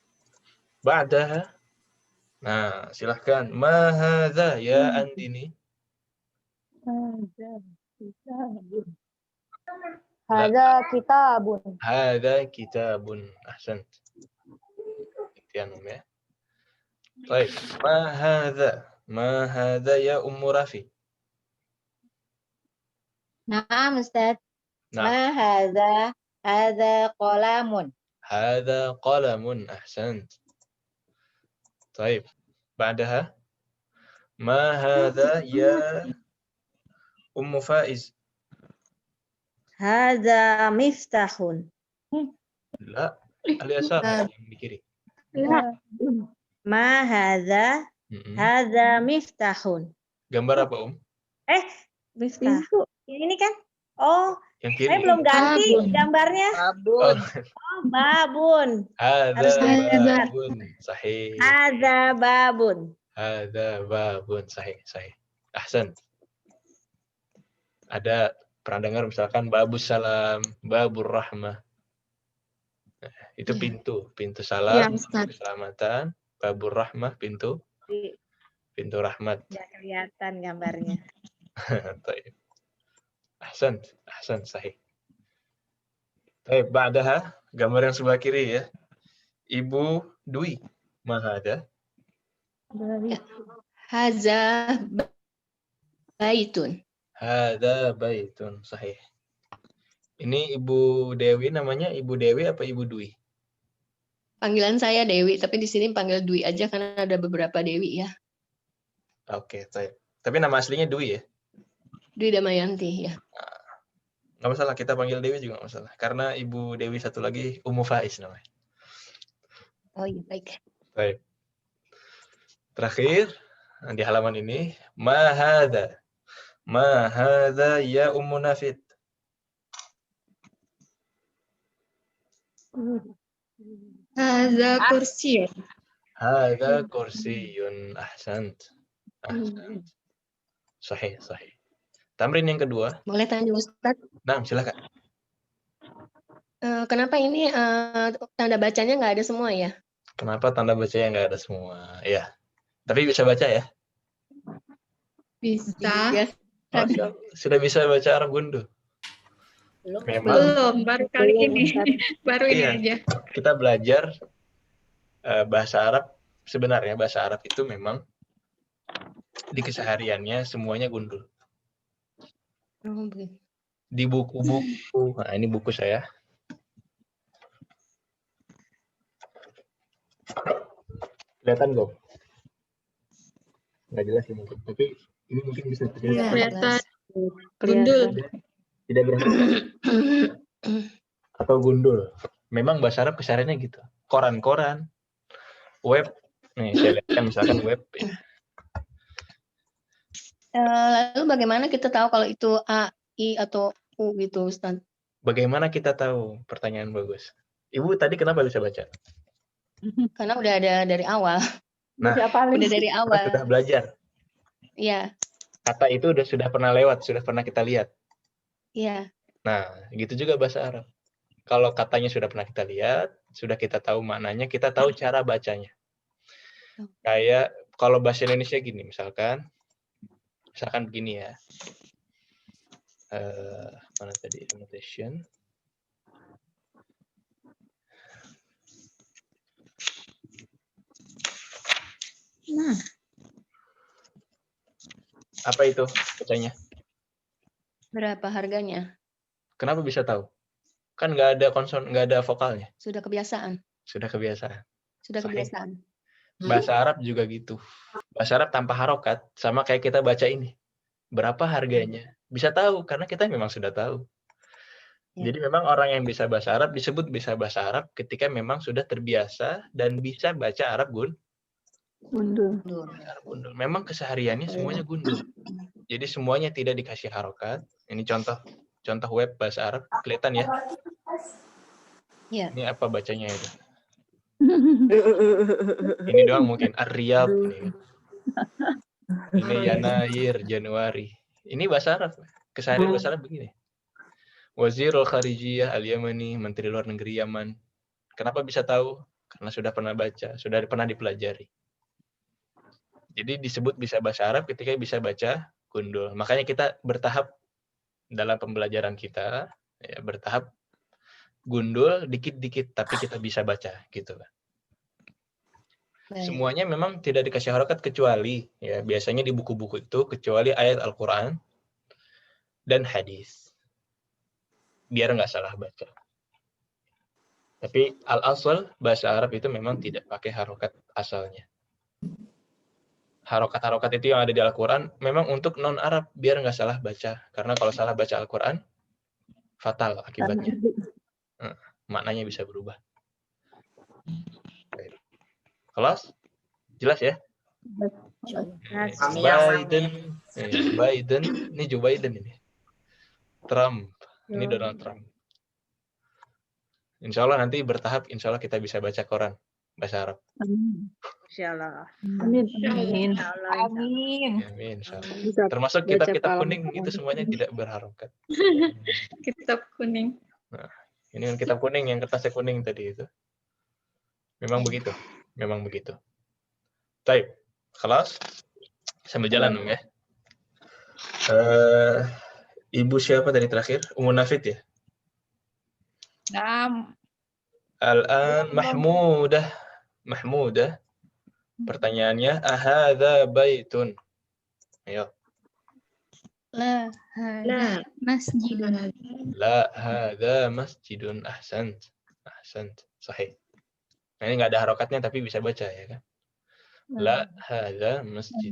Speaker 1: Ba'daha. Nah, silahkan. Ma hadza ya Andini?
Speaker 6: Hadza kitabun.
Speaker 1: Hadza kitabun. Ahsan. Intian ya. Baik. Ma hadza? Ma hadza ya Ummu Rafi?
Speaker 3: Naam Ustaz.
Speaker 1: Nah.
Speaker 3: Ma hadza qalamun.
Speaker 1: Hadza qalamun. Ahsan. Baik. Ba'daha? Ma hadza ya Ummu Faiz?
Speaker 3: Hadza miftahun.
Speaker 1: La, al-yasar yang di kiri.
Speaker 3: Ma hadza miftahun.
Speaker 1: Gambar apa,
Speaker 3: Miftah. Ini kan? Oh,
Speaker 1: yang kiri.
Speaker 3: saya belum ganti gambarnya.
Speaker 1: Oh.
Speaker 3: Babun.
Speaker 1: Hadza babun. Sahih.
Speaker 3: Hadza babun.
Speaker 1: Hadza babun. Sahih. Ahsan. Ada pernah dengar misalkan babus salam, babur rahmah. Nah, itu pintu salam, pintu keselamatan, babur rahmah, pintu rahmat.
Speaker 3: Ya kelihatan gambarnya.
Speaker 1: Baik. Ahsan, sahih. Baik, ba'daha, gambar yang sebelah kiri ya. Ibu Dwi, mahada.
Speaker 4: Hadza baitun.
Speaker 1: Hadza baitun, sahih. Ini Ibu Dewi, namanya Ibu Dewi apa Ibu Dwi?
Speaker 4: Panggilan saya Dewi, tapi di sini panggil Dwi aja karena ada beberapa Dewi ya.
Speaker 1: Oke, baik. Tapi nama aslinya Dwi ya?
Speaker 4: Dwi Damayanti ya.
Speaker 1: Nggak masalah, kita panggil Dewi juga nggak masalah. Karena Ibu Dewi satu lagi Ummu Faiz namanya.
Speaker 4: Oh iya, baik.
Speaker 1: Baik. Terakhir, di halaman ini, ma hadza ya Ummu Nafid.
Speaker 9: Hadza kursiyun.
Speaker 1: Hadza kursiyun. Ahsant. Sahih. Tamrin yang kedua.
Speaker 4: Boleh tanya Ustaz?
Speaker 1: Nah, silakan.
Speaker 4: Kenapa ini tanda bacanya nggak ada semua ya?
Speaker 1: Kenapa tanda bacanya nggak ada semua? Ya, tapi bisa baca ya?
Speaker 9: Bisa.
Speaker 4: Ya.
Speaker 1: Oh, sudah bisa baca Arab Gundu?
Speaker 9: Belum, baru kali ini. Baru ini aja.
Speaker 1: Kita belajar bahasa Arab. Sebenarnya bahasa Arab itu memang di kesehariannya semuanya gundul. Di buku-buku, nah ini buku saya. Kelihatan dong? Nggak jelas ya mungkin, tapi ini mungkin bisa terlihat.
Speaker 9: Kelihatan. Gundul.
Speaker 1: Tidak berhasil. Atau gundul. Memang bahasa Arab kesehariannya gitu. Koran-koran, web. Nih, saya lihatkan misalkan web.
Speaker 4: Lalu bagaimana kita tahu kalau itu A, I, atau U gitu, Ustaz?
Speaker 1: Bagaimana kita tahu? Pertanyaan bagus. Ibu tadi kenapa bisa baca?
Speaker 4: Karena udah ada dari awal.
Speaker 1: Nah,
Speaker 4: udah dari awal.
Speaker 1: Sudah belajar.
Speaker 4: Iya.
Speaker 1: Kata itu sudah pernah lewat, sudah pernah kita lihat.
Speaker 4: Iya.
Speaker 1: Nah, gitu juga bahasa Arab. Kalau katanya sudah pernah kita lihat, sudah kita tahu maknanya, kita tahu cara bacanya. Kayak kalau bahasa Indonesia gini, misalkan begini ya. Mana tadi annotation?
Speaker 11: Nah,
Speaker 1: Apa itu bacanya?
Speaker 4: Berapa harganya?
Speaker 1: Kenapa bisa tahu? Kan nggak ada konson, nggak ada vokalnya.
Speaker 4: Sudah kebiasaan.
Speaker 1: Sudah kebiasaan.
Speaker 4: Sudah
Speaker 1: Sahih.
Speaker 4: kebiasaan.
Speaker 1: Bahasa Arab juga gitu. Bahasa Arab tanpa harokat, sama kayak kita baca ini. Berapa harganya? Bisa tahu, karena kita memang sudah tahu.
Speaker 4: Ya.
Speaker 1: Jadi memang orang yang bisa bahasa Arab disebut bisa bahasa Arab ketika memang sudah terbiasa dan bisa baca Arab
Speaker 2: Gundul.
Speaker 1: gundul. Memang kesehariannya semuanya gundul. Jadi semuanya tidak dikasih harokat. Ini contoh web bahasa Arab. Kelihatan ya?
Speaker 4: Ya.
Speaker 1: Ini apa bacanya itu? Ini doang mungkin. Ar-Riyad. Ini Yanair, Januari. Ini bahasa Arab. Keseharian bahasa Arab begini. Wazirul Kharijiyah Al-Yamani, Menteri Luar Negeri Yaman. Kenapa bisa tahu? Karena sudah pernah baca, sudah pernah dipelajari. Jadi disebut bisa bahasa Arab ketika bisa baca gundul. Makanya kita bertahap dalam pembelajaran kita, ya, bertahap gundul dikit-dikit, tapi kita bisa baca, gitu kan. Semuanya memang tidak dikasih harokat kecuali, ya biasanya di buku-buku itu, kecuali ayat Al-Quran dan hadis. Biar nggak salah baca. Tapi al-asal bahasa Arab itu memang tidak pakai harokat asalnya. Harokat-harokat itu yang ada di Al-Quran memang untuk non-Arab biar nggak salah baca. Karena kalau salah baca Al-Quran, fatal akibatnya. Maknanya bisa berubah. Kelas? Jelas ya? Biden. Ini Joe Biden ini. Trump. Ini Donald Trump. Insya Allah nanti bertahap, insya Allah kita bisa baca Quran bahasa Arab.
Speaker 11: Insya Allah.
Speaker 2: Amin.
Speaker 11: Amin.
Speaker 5: Amin.
Speaker 1: Insya Allah. Termasuk kitab-kitab kuning itu semuanya tidak berharokat.
Speaker 10: Kitab kuning.
Speaker 1: Nah, ini kan kitab kuning yang kertasnya kuning tadi itu. Memang begitu. Baik, kelas sambil jalan ya. Ibu siapa tadi terakhir? Ummu Nafid ya? Al-an Mahmudah. Pertanyaannya, ahadza baitun? Ayo.
Speaker 9: La hada masjidun.
Speaker 1: La hadza masjidun. Ahsant. Sahih. Nah, ini nggak ada harokatnya tapi bisa baca ya kan? La hadza masjid.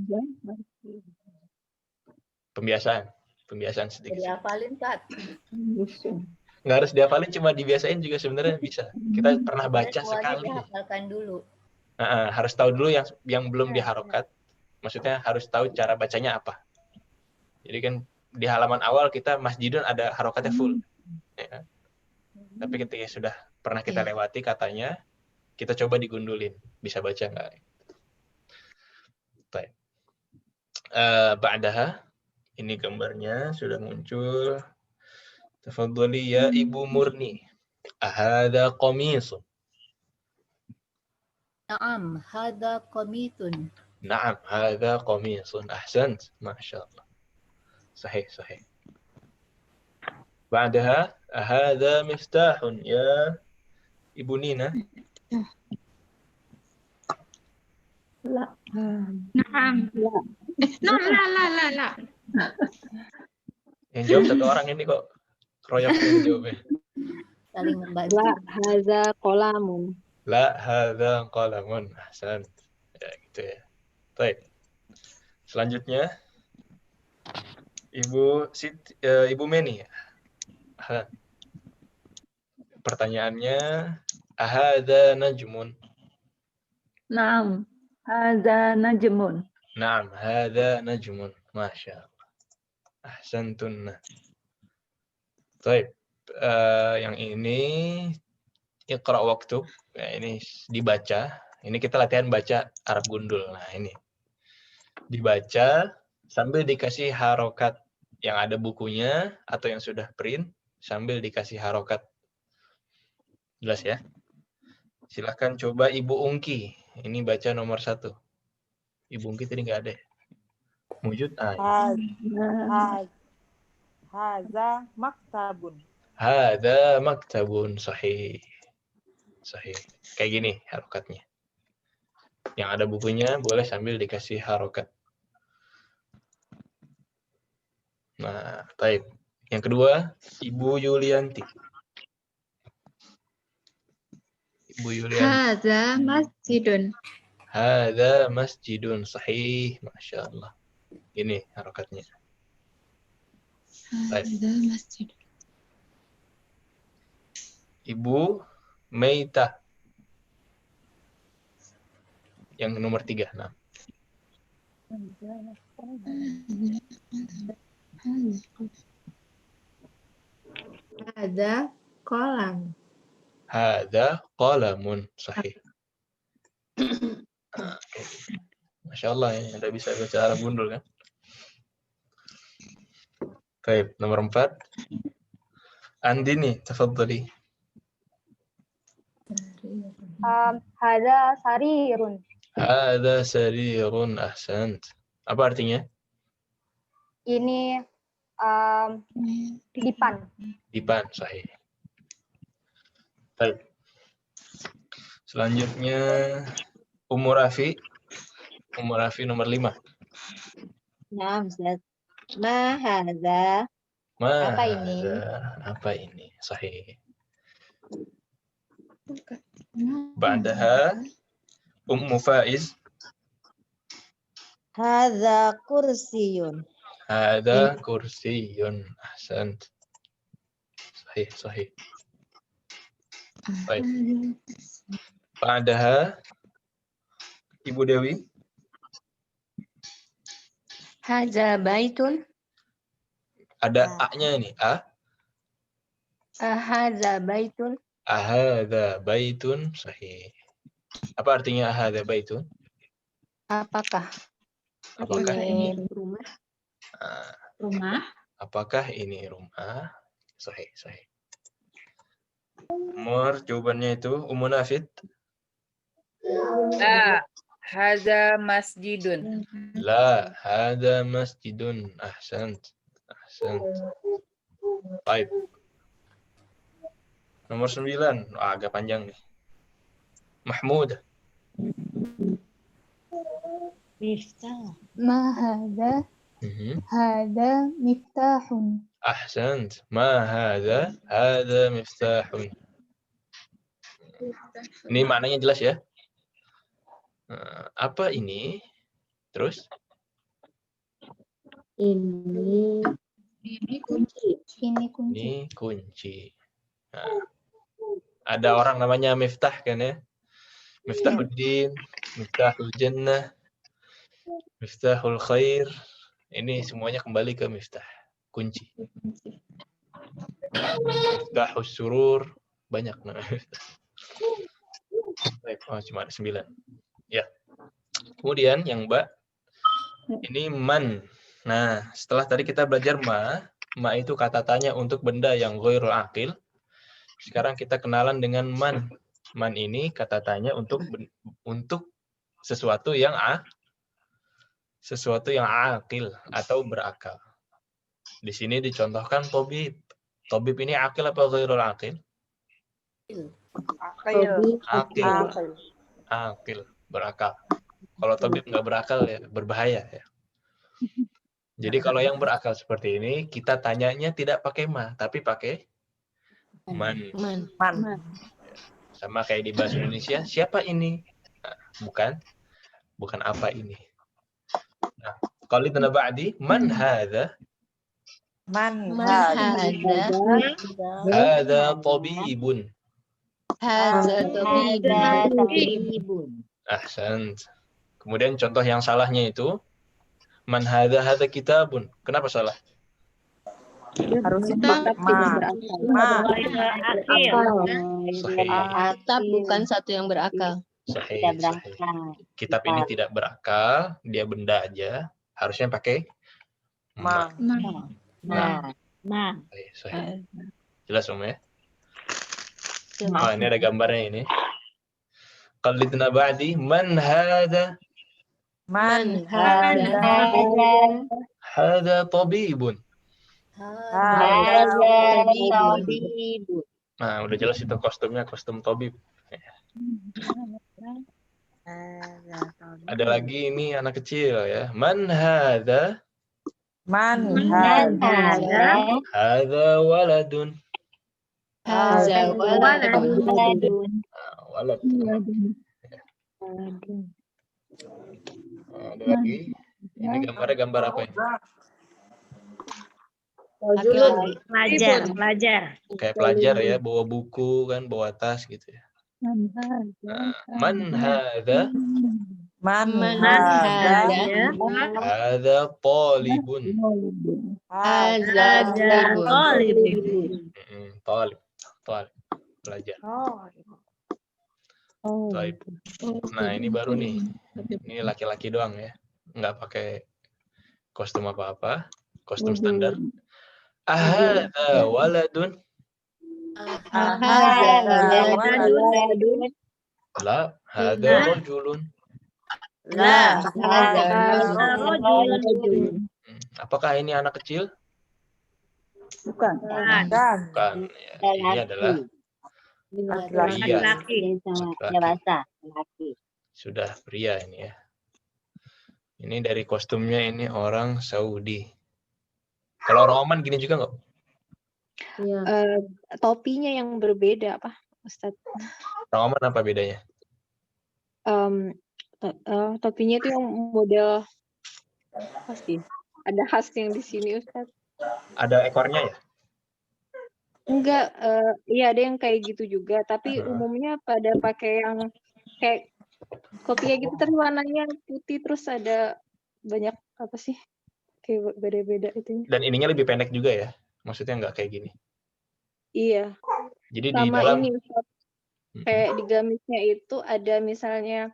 Speaker 1: Pembiasaan sedikit.
Speaker 8: Dihafalin, Tat.
Speaker 1: Nggak harus dihafalin, cuma dibiasain juga sebenarnya bisa. Kita pernah baca sekali.
Speaker 8: Hafalkan dulu.
Speaker 1: Harus tahu dulu yang belum diharokat. Maksudnya harus tahu cara bacanya apa. Jadi kan di halaman awal kita masjidun ada harokatnya full. Ya. Tapi ketika sudah pernah kita lewati katanya, kita coba digundulin. Bisa baca nggak? Baik. Ba'daha. Ini gambarnya sudah muncul. Tafadhali ya Ibu Murni. Ahada qamisun.
Speaker 8: Naam, hada qamitun.
Speaker 1: Naam, hada qamisun. Ahsant. Masyaallah. Sahih. Ba'daha, ahada miftahun ya Ibu Nina.
Speaker 2: La.
Speaker 10: Naam. La.
Speaker 1: Yang jawab satu orang ini kok royok yang jawabnya.
Speaker 8: Saling membantu.
Speaker 11: La haza qalamun.
Speaker 1: La hadza qalamun. Ahsan. Ya gitu ya. Baik. Selanjutnya Ibu Meni. Pertanyaannya, ahadza najmun?
Speaker 2: Naam, hadza najmun.
Speaker 1: Naam, hadza najmun. Masyaallah. Ahsantun. Baik. Yang ini Iqra waktub. Ya, ini dibaca. Ini kita latihan baca Arab gundul. Nah, ini. Dibaca sambil dikasih harokat yang ada bukunya atau yang sudah print sambil dikasih harokat. Jelas ya? Silahkan coba Ibu Ungki. Ini baca nomor 1. Ibu Ungki tadi nggak ada ya? Wujud?
Speaker 13: Haza maktabun.
Speaker 1: Hada maktabun. Sahih. Sahih. Kayak gini harokatnya. Yang ada bukunya boleh sambil dikasih harokat. Nah, baik. Yang kedua, Ibu Yulianti. Ibu Yulianti.
Speaker 9: Hadza masjidun.
Speaker 1: Hadza masjidun. Sahih. Masya Allah. Ini harokatnya. Baik.
Speaker 9: Hadza masjidun.
Speaker 1: Ibu Meita. Yang nomor 3. Nah.
Speaker 9: Hadza kolam.
Speaker 1: Hadza qalamun. Sahih. Okay. Masya Allah ya, Anda bisa baca Arab gundul kan? Baik, nomor 4. Andini, tafadhali.
Speaker 6: Hada sarirun.
Speaker 1: Hadza sarirun. Ahsant. Apa artinya?
Speaker 6: Ini dipan.
Speaker 1: Dipan, sahih. Baik. Selanjutnya Ummu Rafi. Ummu Rafi nomor 5.
Speaker 3: Nah, Ustaz. Ma hadza.
Speaker 1: Ma
Speaker 3: Apa ini?
Speaker 1: hadza. Apa ini? Sahih. Ba'daha Ummu Faiz.
Speaker 3: Hadza kursiyun.
Speaker 1: Hadza kursiyun. Ahsant. Sahih, sahih. Baik. Ba'daha Ibu Dewi.
Speaker 4: Hadza baitun.
Speaker 1: Ada A-nya ini. A.
Speaker 4: Hadza baitun.
Speaker 1: Ahadza baitun. Sahih. Apa artinya ahadza baitun?
Speaker 4: Apakah?
Speaker 1: Apakah ini
Speaker 4: rumah?
Speaker 2: Rumah.
Speaker 1: Apakah ini rumah? Sahih, sahih. Nomor jawabannya itu Ummu Nafid.
Speaker 5: La, hadza masjidun.
Speaker 1: La, hadza masjidun. Ahsant. Ahsant. Baik. Nomor 9. Agak panjang nih. Mahmud.
Speaker 11: Miftah.
Speaker 6: Ma hada. Hada miftahun.
Speaker 1: Ahsant. Ma hadza? Hadza miftahun. Ini maknanya jelas ya? Apa ini? Terus?
Speaker 6: Ini kunci. Ini kunci.
Speaker 1: Ini kunci. Nah, ada orang namanya Miftah kan ya? Miftahuddin, Miftahul Jannah, Miftahul Khair. Ini semuanya kembali ke Miftah. Kunci. Miftahul Surur. Banyak namanya. Baik, cuma ada 9. Ya. Kemudian yang Mbak, ini man. Nah, setelah tadi kita belajar ma itu kata tanya untuk benda yang ghairul aqil. Sekarang kita kenalan dengan man. Man ini kata tanya untuk sesuatu yang aqil atau berakal. Di sini dicontohkan tobib. Tobib ini aqil apa ghairul aqil? Aqil, berakal. Kalau tobib nggak berakal ya berbahaya ya. Jadi kalau yang berakal seperti ini, kita tanyanya tidak pakai ma, tapi pakai man. Sama kayak di bahasa Indonesia, siapa ini? Nah, bukan apa ini. Nah, kalau di ba'di, man hadza?
Speaker 13: Man
Speaker 1: Hadza tabibun.
Speaker 3: Hadza tabibun.
Speaker 1: Ahsant. Kemudian contoh yang salahnya itu man hadza kitabun. Kenapa salah?
Speaker 13: Harusnya
Speaker 4: Kitab bukan satu yang berakal.
Speaker 1: Sahih. Kitab ini tidak berakal, dia benda aja. Harusnya pakai ma. Sahih. Jelas ya? Oh, ini ada gambarnya ini. Qallidna ba'di man hadza?
Speaker 13: Man
Speaker 3: Hadza
Speaker 1: Hadza tabibun.
Speaker 3: tabibun.
Speaker 1: Nah, udah jelas itu kostumnya kostum tabib. Ada lagi ini anak kecil ya. Man hadza?
Speaker 13: Man
Speaker 1: Hadza waladun.
Speaker 4: Hadza waladun.
Speaker 1: Walad. Ada lagi. Ini gambarnya gambar apa ini?
Speaker 3: Pelajar.
Speaker 1: Kayak pelajar ya, bawa buku kan, bawa tas gitu ya. Man hadza? Hadza talibun. Talib. Pelajar. Talib. Nah, ini baru nih. Ini laki-laki doang ya. Nggak pakai kostum apa-apa. Kostum standar. Ahadza waladun. La, hadza rajulun. Apakah ini anak kecil?
Speaker 2: Bukan.
Speaker 1: Bukan. Ya, ini adalah
Speaker 3: Laki-laki. Dewasa.
Speaker 1: sudah pria ini ya. Ini dari kostumnya ini orang Saudi. Kalau orang Oman gini juga nggak?
Speaker 14: Topinya yang berbeda apa, Ustadz?
Speaker 1: Orang Oman apa bedanya?
Speaker 14: Topinya itu yang model apa sih? Ada khas yang di sini, Ustadz?
Speaker 1: Ada ekornya ya?
Speaker 14: Enggak, iya ada yang kayak gitu juga, tapi umumnya pada pakai yang kayak kopiah gitu, tapi warnanya putih, terus ada banyak apa sih? Kayak beda-beda itu.
Speaker 1: Dan ininya lebih pendek juga ya? Maksudnya nggak kayak gini?
Speaker 14: Iya.
Speaker 1: Jadi
Speaker 14: Sama
Speaker 1: di dalam
Speaker 14: ini, Ustadz, kayak di gamisnya itu ada misalnya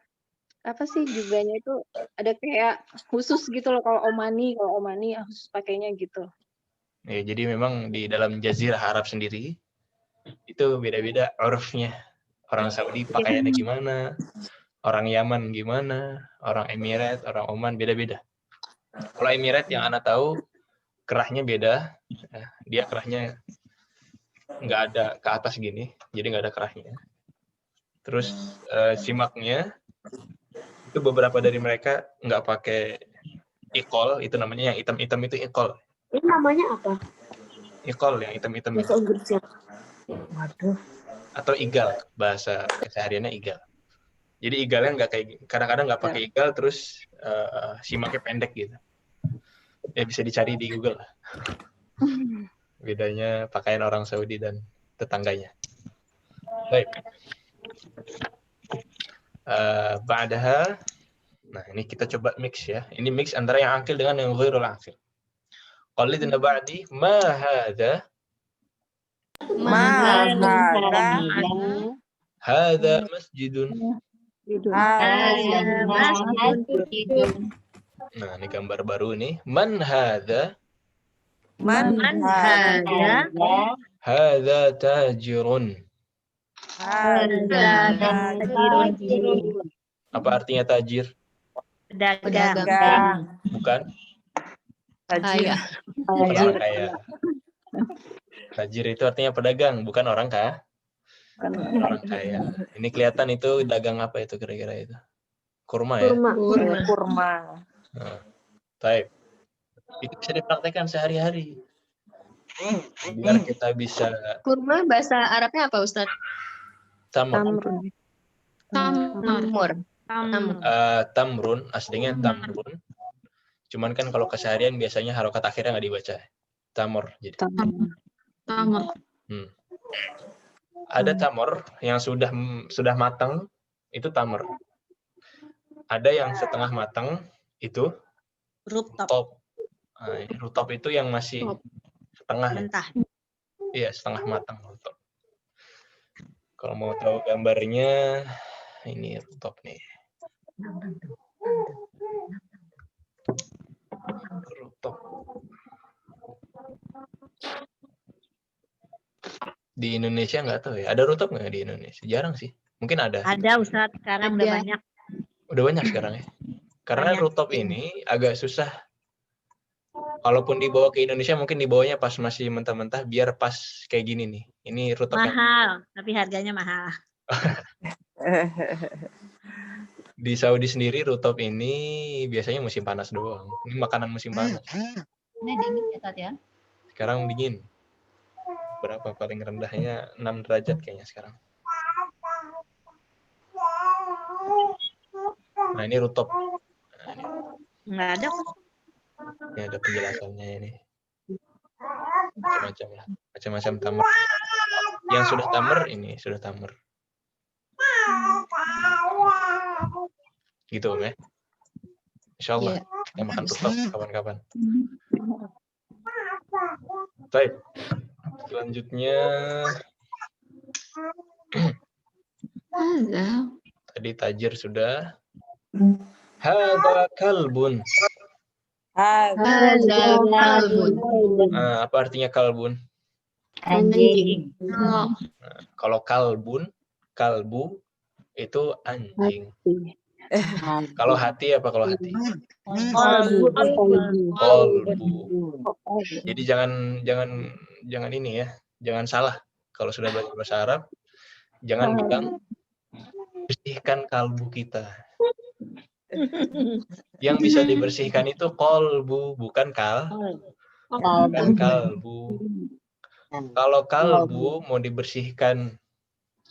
Speaker 14: apa sih jubahnya itu ada kayak khusus gitu loh, kalau Omani khusus pakainya gitu.
Speaker 1: ya, jadi memang di dalam Jazirah Arab sendiri itu beda-beda urfnya. Orang Saudi pakaiannya gimana, orang Yaman gimana, orang Emirat, orang Oman beda-beda. Kalau Emirat yang Ana tahu kerahnya beda, dia kerahnya nggak ada ke atas gini, jadi nggak ada kerahnya. Terus simaknya itu beberapa dari mereka nggak pakai ikol, itu namanya yang hitam-hitam itu ikol.
Speaker 10: Ini namanya apa?
Speaker 1: Ikol yang hitam-hitam.
Speaker 10: Bahasa Inggrisnya.
Speaker 13: Waduh.
Speaker 1: Atau igal, bahasa kesehariannya igal. Jadi igalnya nggak kayak kadang-kadang nggak pakai igal, terus simaknya pendek gitu. Ya bisa dicari di Google lah. Bedanya pakaian orang Saudi dan tetangganya. Baik. Ba'daha. Nah, ini kita coba mix ya. Ini mix antara yang akil dengan yang ghairul akil. Qalidna ba'di ma hadza? Hadza masjidun. Nah, ini gambar baru nih. Man hadza? Hadza tajirun. Apa artinya tajir?
Speaker 3: Pedagang.
Speaker 1: Bukan?
Speaker 3: Tajir.
Speaker 1: Orang kaya. Tajir itu artinya pedagang, bukan orang kaya. Orang kaya. Ini kelihatan itu dagang apa itu kira-kira itu? Kurma ya?
Speaker 13: Kurma.
Speaker 1: Nah, baik. Itu bisa dipraktekkan sehari-hari. Biar kita bisa.
Speaker 4: Kurma bahasa Arabnya apa, Ustaz?
Speaker 1: Tamr. Tamrun, aslinya tamrun. Cuman kan kalau keseharian biasanya harokat akhirnya nggak dibaca. Tamr. Jadi.
Speaker 9: Tamr.
Speaker 1: Ada tamr yang sudah matang, itu tamr. Ada yang setengah matang, itu rutop. Rutop itu yang masih setengah.
Speaker 3: Mentah.
Speaker 1: Iya, setengah matang rutop. Kalau mau tahu gambarnya, ini rutop nih. Rutop. Di Indonesia nggak tahu ya. Ada rutop nggak di Indonesia? Jarang sih. Mungkin ada.
Speaker 3: Ada, Ustaz. Sekarang udah banyak.
Speaker 1: Udah banyak sekarang ya. Karena rutop ini agak susah. Kalaupun dibawa ke Indonesia mungkin dibawanya pas masih mentah-mentah biar pas kayak gini nih. Ini rutop yang
Speaker 11: Mahal, tapi harganya mahal.
Speaker 1: di Saudi sendiri rutop ini biasanya musim panas doang. Ini makanan musim panas.
Speaker 8: Ini dingin ya, Tat ya?
Speaker 1: Sekarang dingin. Berapa paling rendahnya 6 derajat kayaknya sekarang. Nah, ini rutop. Nah, ini.
Speaker 11: Nggak ada kok.
Speaker 1: Ini ada penjelasannya ini. Macam-macam lah. Macam-macam tamer. Yang sudah tamer ini sudah tamer. Gitu Om ya. Insya Allah kita makan rutop kapan-kapan. Baik. Selanjutnya tadi tajir sudah. Hadza kalbun. Apa artinya kalbun?
Speaker 3: Anjing.
Speaker 1: Kalau kalbu itu anjing. Kalau hati apa kalau hati? Kolbu. Jadi jangan ini ya, jangan salah. Kalau sudah belajar bahasa Arab, jangan bilang bersihkan kalbu kita. Yang bisa dibersihkan itu kolbu, bukan bukan kalbu. Kalau kalbu mau dibersihkan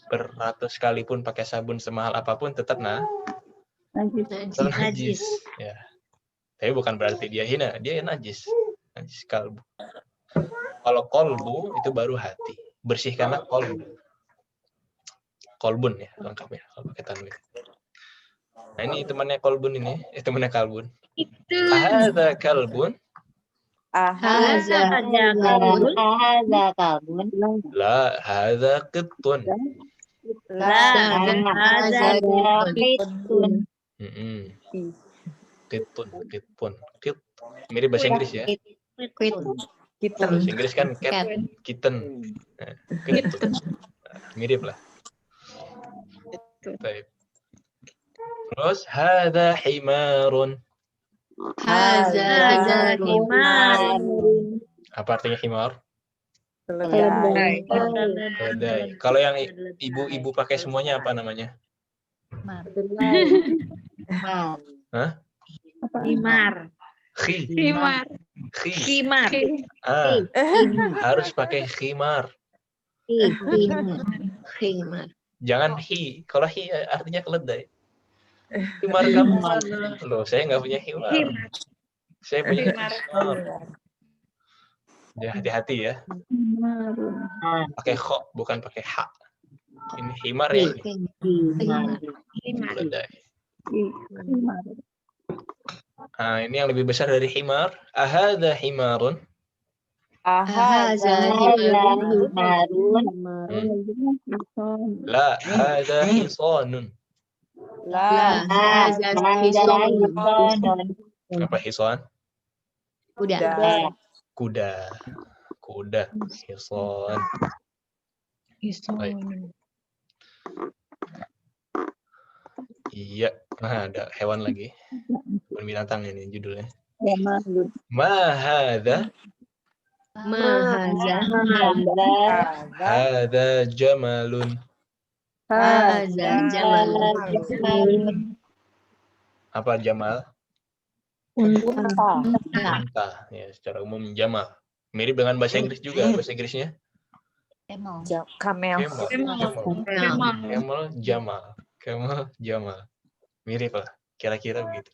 Speaker 1: beratus kali pun pakai sabun semahal apapun tetap najis. Ya. Tapi bukan berarti dia hina, dia najis. Najis kalbu. Kalau kolbu itu baru hati. Bersihkanlah kolbu. Kolbun ya lengkapnya kalau pakai tanwin. Nah ini temannya kolbun ini, temannya kalbun. Hadza kalbun.
Speaker 3: Hadza kalbun.
Speaker 1: La hadza qittun. Kitpun. Mirip bahasa Inggris ya. Bahasa Inggris kan cat, kitten. Mirip lah. Baik. Terus hadza himarun. Apa artinya himar? Keledai. Kalau yang ibu-ibu pakai semuanya apa namanya? Hah?
Speaker 11: Himar.
Speaker 1: Khimar. Harus pakai khimar. Jangan hi. Kalau hi artinya keledai. Himar kamu mana? Loh, saya nggak punya himar. Saya punya himar. Ya, hati-hati ya. Pakai kho, bukan pakai ha. Ini himar ya. Keledai. Nah, ini yang lebih besar dari himar. Ahadza himarun. La, hadza hisanun. Apa hisan? Kuda. Hisan. Baik. Iya. Nah, ada hewan lagi. Binatang ini judulnya. Ma hadza? Hadza jamalun. Apa jamal? Unta. Ya, secara umum jamal. Mirip dengan bahasa Inggris juga. Bahasa Inggrisnya?
Speaker 13: Camel.
Speaker 1: Camel, jamal. Mirip lah. Kira-kira begitu.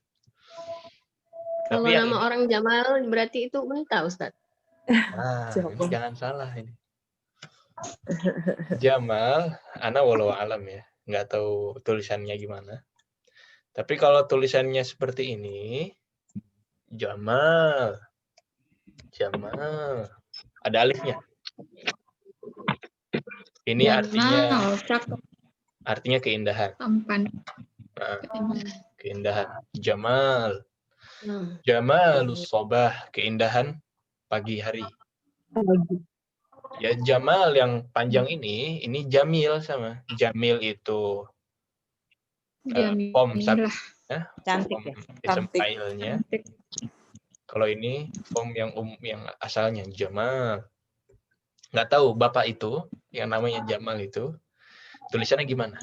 Speaker 4: Kalau
Speaker 1: Tapi
Speaker 4: nama orang Jamal berarti itu unta, Ustaz.
Speaker 1: Nah, ini jangan salah ini. Jamal, ana walau alam ya. Nggak tahu tulisannya gimana. Tapi kalau tulisannya seperti ini, Jamal. Ada alifnya. Ini artinya keindahan. Nah, keindahan. Jamal. Jamalus sobah, keindahan pagi hari. Ya Jamal yang panjang ini Jamil sama. Jamil itu pom
Speaker 11: Cantik ya.
Speaker 1: Ism
Speaker 13: Cantik.
Speaker 1: fa'ilnya. Kalau ini form yang yang asalnya Jamal. Nggak tahu Bapak itu yang namanya Jamal itu tulisannya gimana?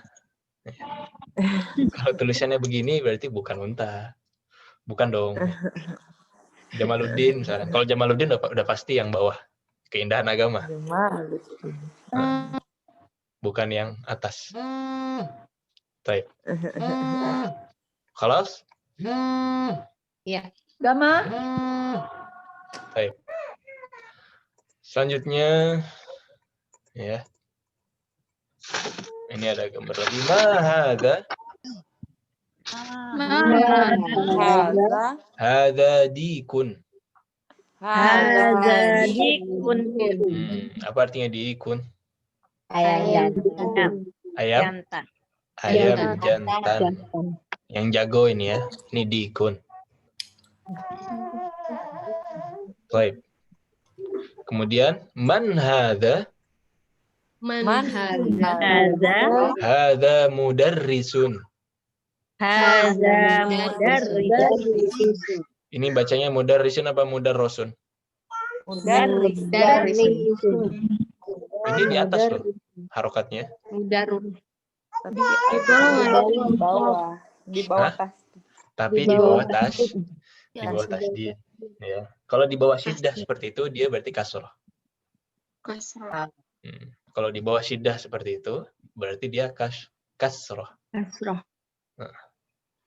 Speaker 1: Kalau tulisannya begini berarti bukan unta. Bukan dong. Jamaluddin misalnya. Kalau Jamaluddin udah pasti yang bawah. Keindahan agama. Bukan yang atas. Baik. Khalas?
Speaker 4: Iya.
Speaker 2: Gama.
Speaker 1: Baik. Selanjutnya ya. Ini ada gambar lagi. Mahada. Hada dikun.
Speaker 11: Hadza dikun.
Speaker 1: Apa artinya dikun?
Speaker 3: Ayam
Speaker 1: Ayam
Speaker 11: Jantan.
Speaker 1: ayam jantan. Yang jago ini ya. Ini dikun. Baik. Kemudian man hada?
Speaker 4: Man
Speaker 11: Hadza
Speaker 1: Hada mudarrisun.
Speaker 11: hadza mudarrisun.
Speaker 1: Ini bacanya mudarrisun apa mudarrosun?
Speaker 11: Mudarrisun.
Speaker 1: Ini di atas loh harokatnya.
Speaker 4: Mudarun.
Speaker 13: Tapi di bawah. Di bawah
Speaker 1: Hah?
Speaker 13: tas.
Speaker 1: Tapi di bawah tas. Di bawah tasdid. Ya. Kalau di bawah syiddah seperti itu dia berarti kasroh. Kalau di bawah syiddah seperti itu berarti dia kasroh.
Speaker 4: Kasroh.
Speaker 1: Nah,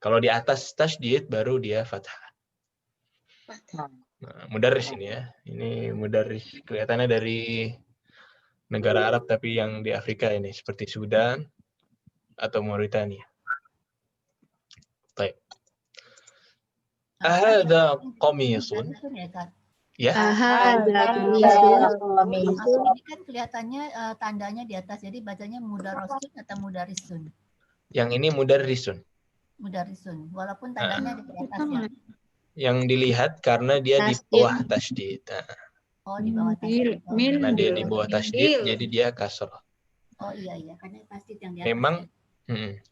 Speaker 1: kalau di atas tasdid baru dia fathah. Nah, mudarris ini ya. Ini mudarris kelihatannya dari negara Arab tapi yang di Afrika ini seperti Sudan atau Mauritania. Baik. Ahada qamisun. Ya.
Speaker 8: Ini kan kelihatannya tandanya di atas, jadi bacanya mudarosun atau mudarisun.
Speaker 1: Yang ini mudarrisun.
Speaker 8: Mudarisun, walaupun tandanya di atas ya.
Speaker 1: Yang dilihat karena dia di bawah tasdid.
Speaker 8: Oh, di bawah tasdid.
Speaker 1: Karena dia di bawah tasdid, jadi dia kasroh.
Speaker 8: Oh iya, karena tasdid yang di atas.
Speaker 1: Memang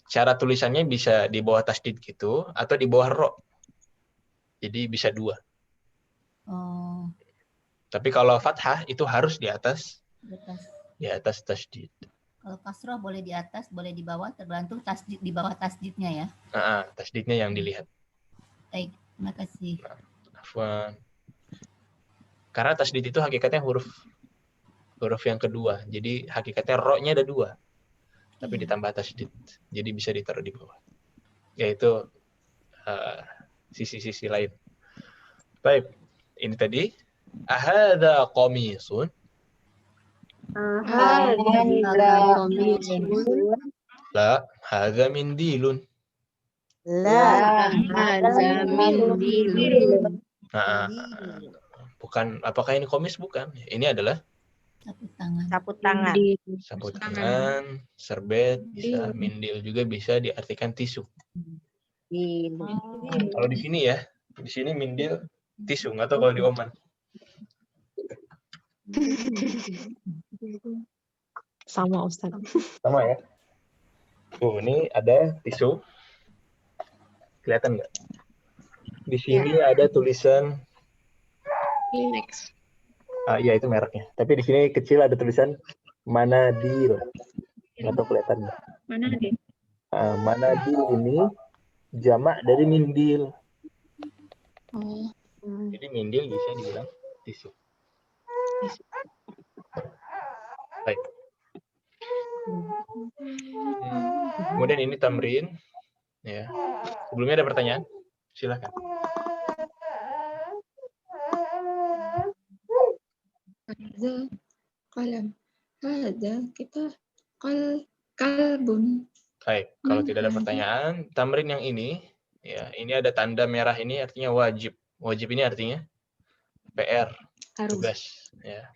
Speaker 1: cara tulisannya bisa di bawah tasdid gitu, atau di bawah ro. Jadi bisa dua.
Speaker 8: Oh.
Speaker 1: Tapi kalau fathah itu harus di atas.
Speaker 8: Di atas.
Speaker 1: Di atas tasdid.
Speaker 8: Kalau kasroh boleh di atas, boleh di bawah, tergantung tasdid di bawah tasdidnya ya.
Speaker 1: Tasdidnya yang dilihat.
Speaker 8: Baik, terima kasih.
Speaker 1: Afwan. Karena tasdid itu hakikatnya huruf yang kedua. Jadi hakikatnya ro-nya ada dua. Tapi ditambah tasdid. Jadi bisa ditaruh di bawah. Yaitu sisi-sisi lain. Baik. Ini tadi. Ahada qamisun. La, hadza mindilun. Bukan, apakah ini komis? Bukan. Ini adalah
Speaker 11: Sapu tangan.
Speaker 1: sapu tangan, serbet, bisa mindil juga bisa diartikan tisu. Kalau di sini ya, di sini mindil tisu, nggak tahu kalau di Oman.
Speaker 4: Sama Ustaz.
Speaker 1: Sama ya. Tuh, ini ada tisu. Kelihatan nggak? Di sini ada tulisan
Speaker 4: Kleenex.
Speaker 1: ya itu mereknya. Tapi di sini kecil ada tulisan Manadil. Nggak tahu kelihatan nggak?
Speaker 4: Manadil.
Speaker 1: Manadil ini jamak dari mindil. Jadi mindil bisa dibilang tisu. Baik. Kemudian ini tamrin. Ya. Sebelumnya ada pertanyaan? Silakan.
Speaker 15: Kalam. Ada kita kalbun.
Speaker 1: Baik, kalau tidak ada pertanyaan, tamrin yang ini, ya, ini ada tanda merah ini artinya wajib. Wajib ini artinya PR, tugas. Ya.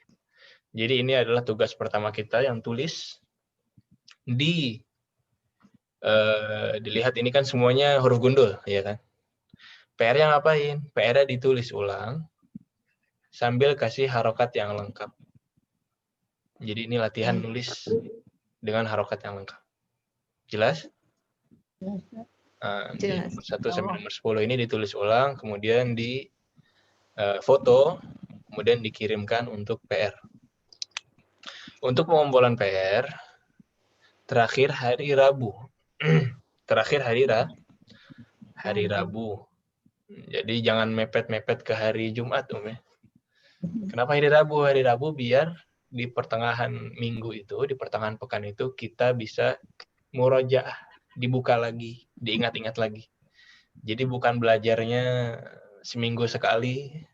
Speaker 1: Jadi ini adalah tugas pertama kita yang tulis dilihat ini kan semuanya huruf gundul, ya kan? PR-nya ngapain? PR-nya ditulis ulang sambil kasih harokat yang lengkap. Jadi ini latihan nulis dengan harokat yang lengkap. Jelas? Di
Speaker 4: Jelas.
Speaker 1: nomor 1 sampai nomor 10 ini ditulis ulang, kemudian di foto, kemudian dikirimkan untuk PR. Untuk pengumpulan PR, terakhir hari Rabu. Terakhir hari Rabu. Jadi jangan mepet-mepet ke hari Jumat, ya. Kenapa hari Rabu? Hari Rabu biar di pertengahan minggu itu, di pertengahan pekan itu, kita bisa murojaah, dibuka lagi, diingat-ingat lagi. Jadi bukan belajarnya seminggu sekali,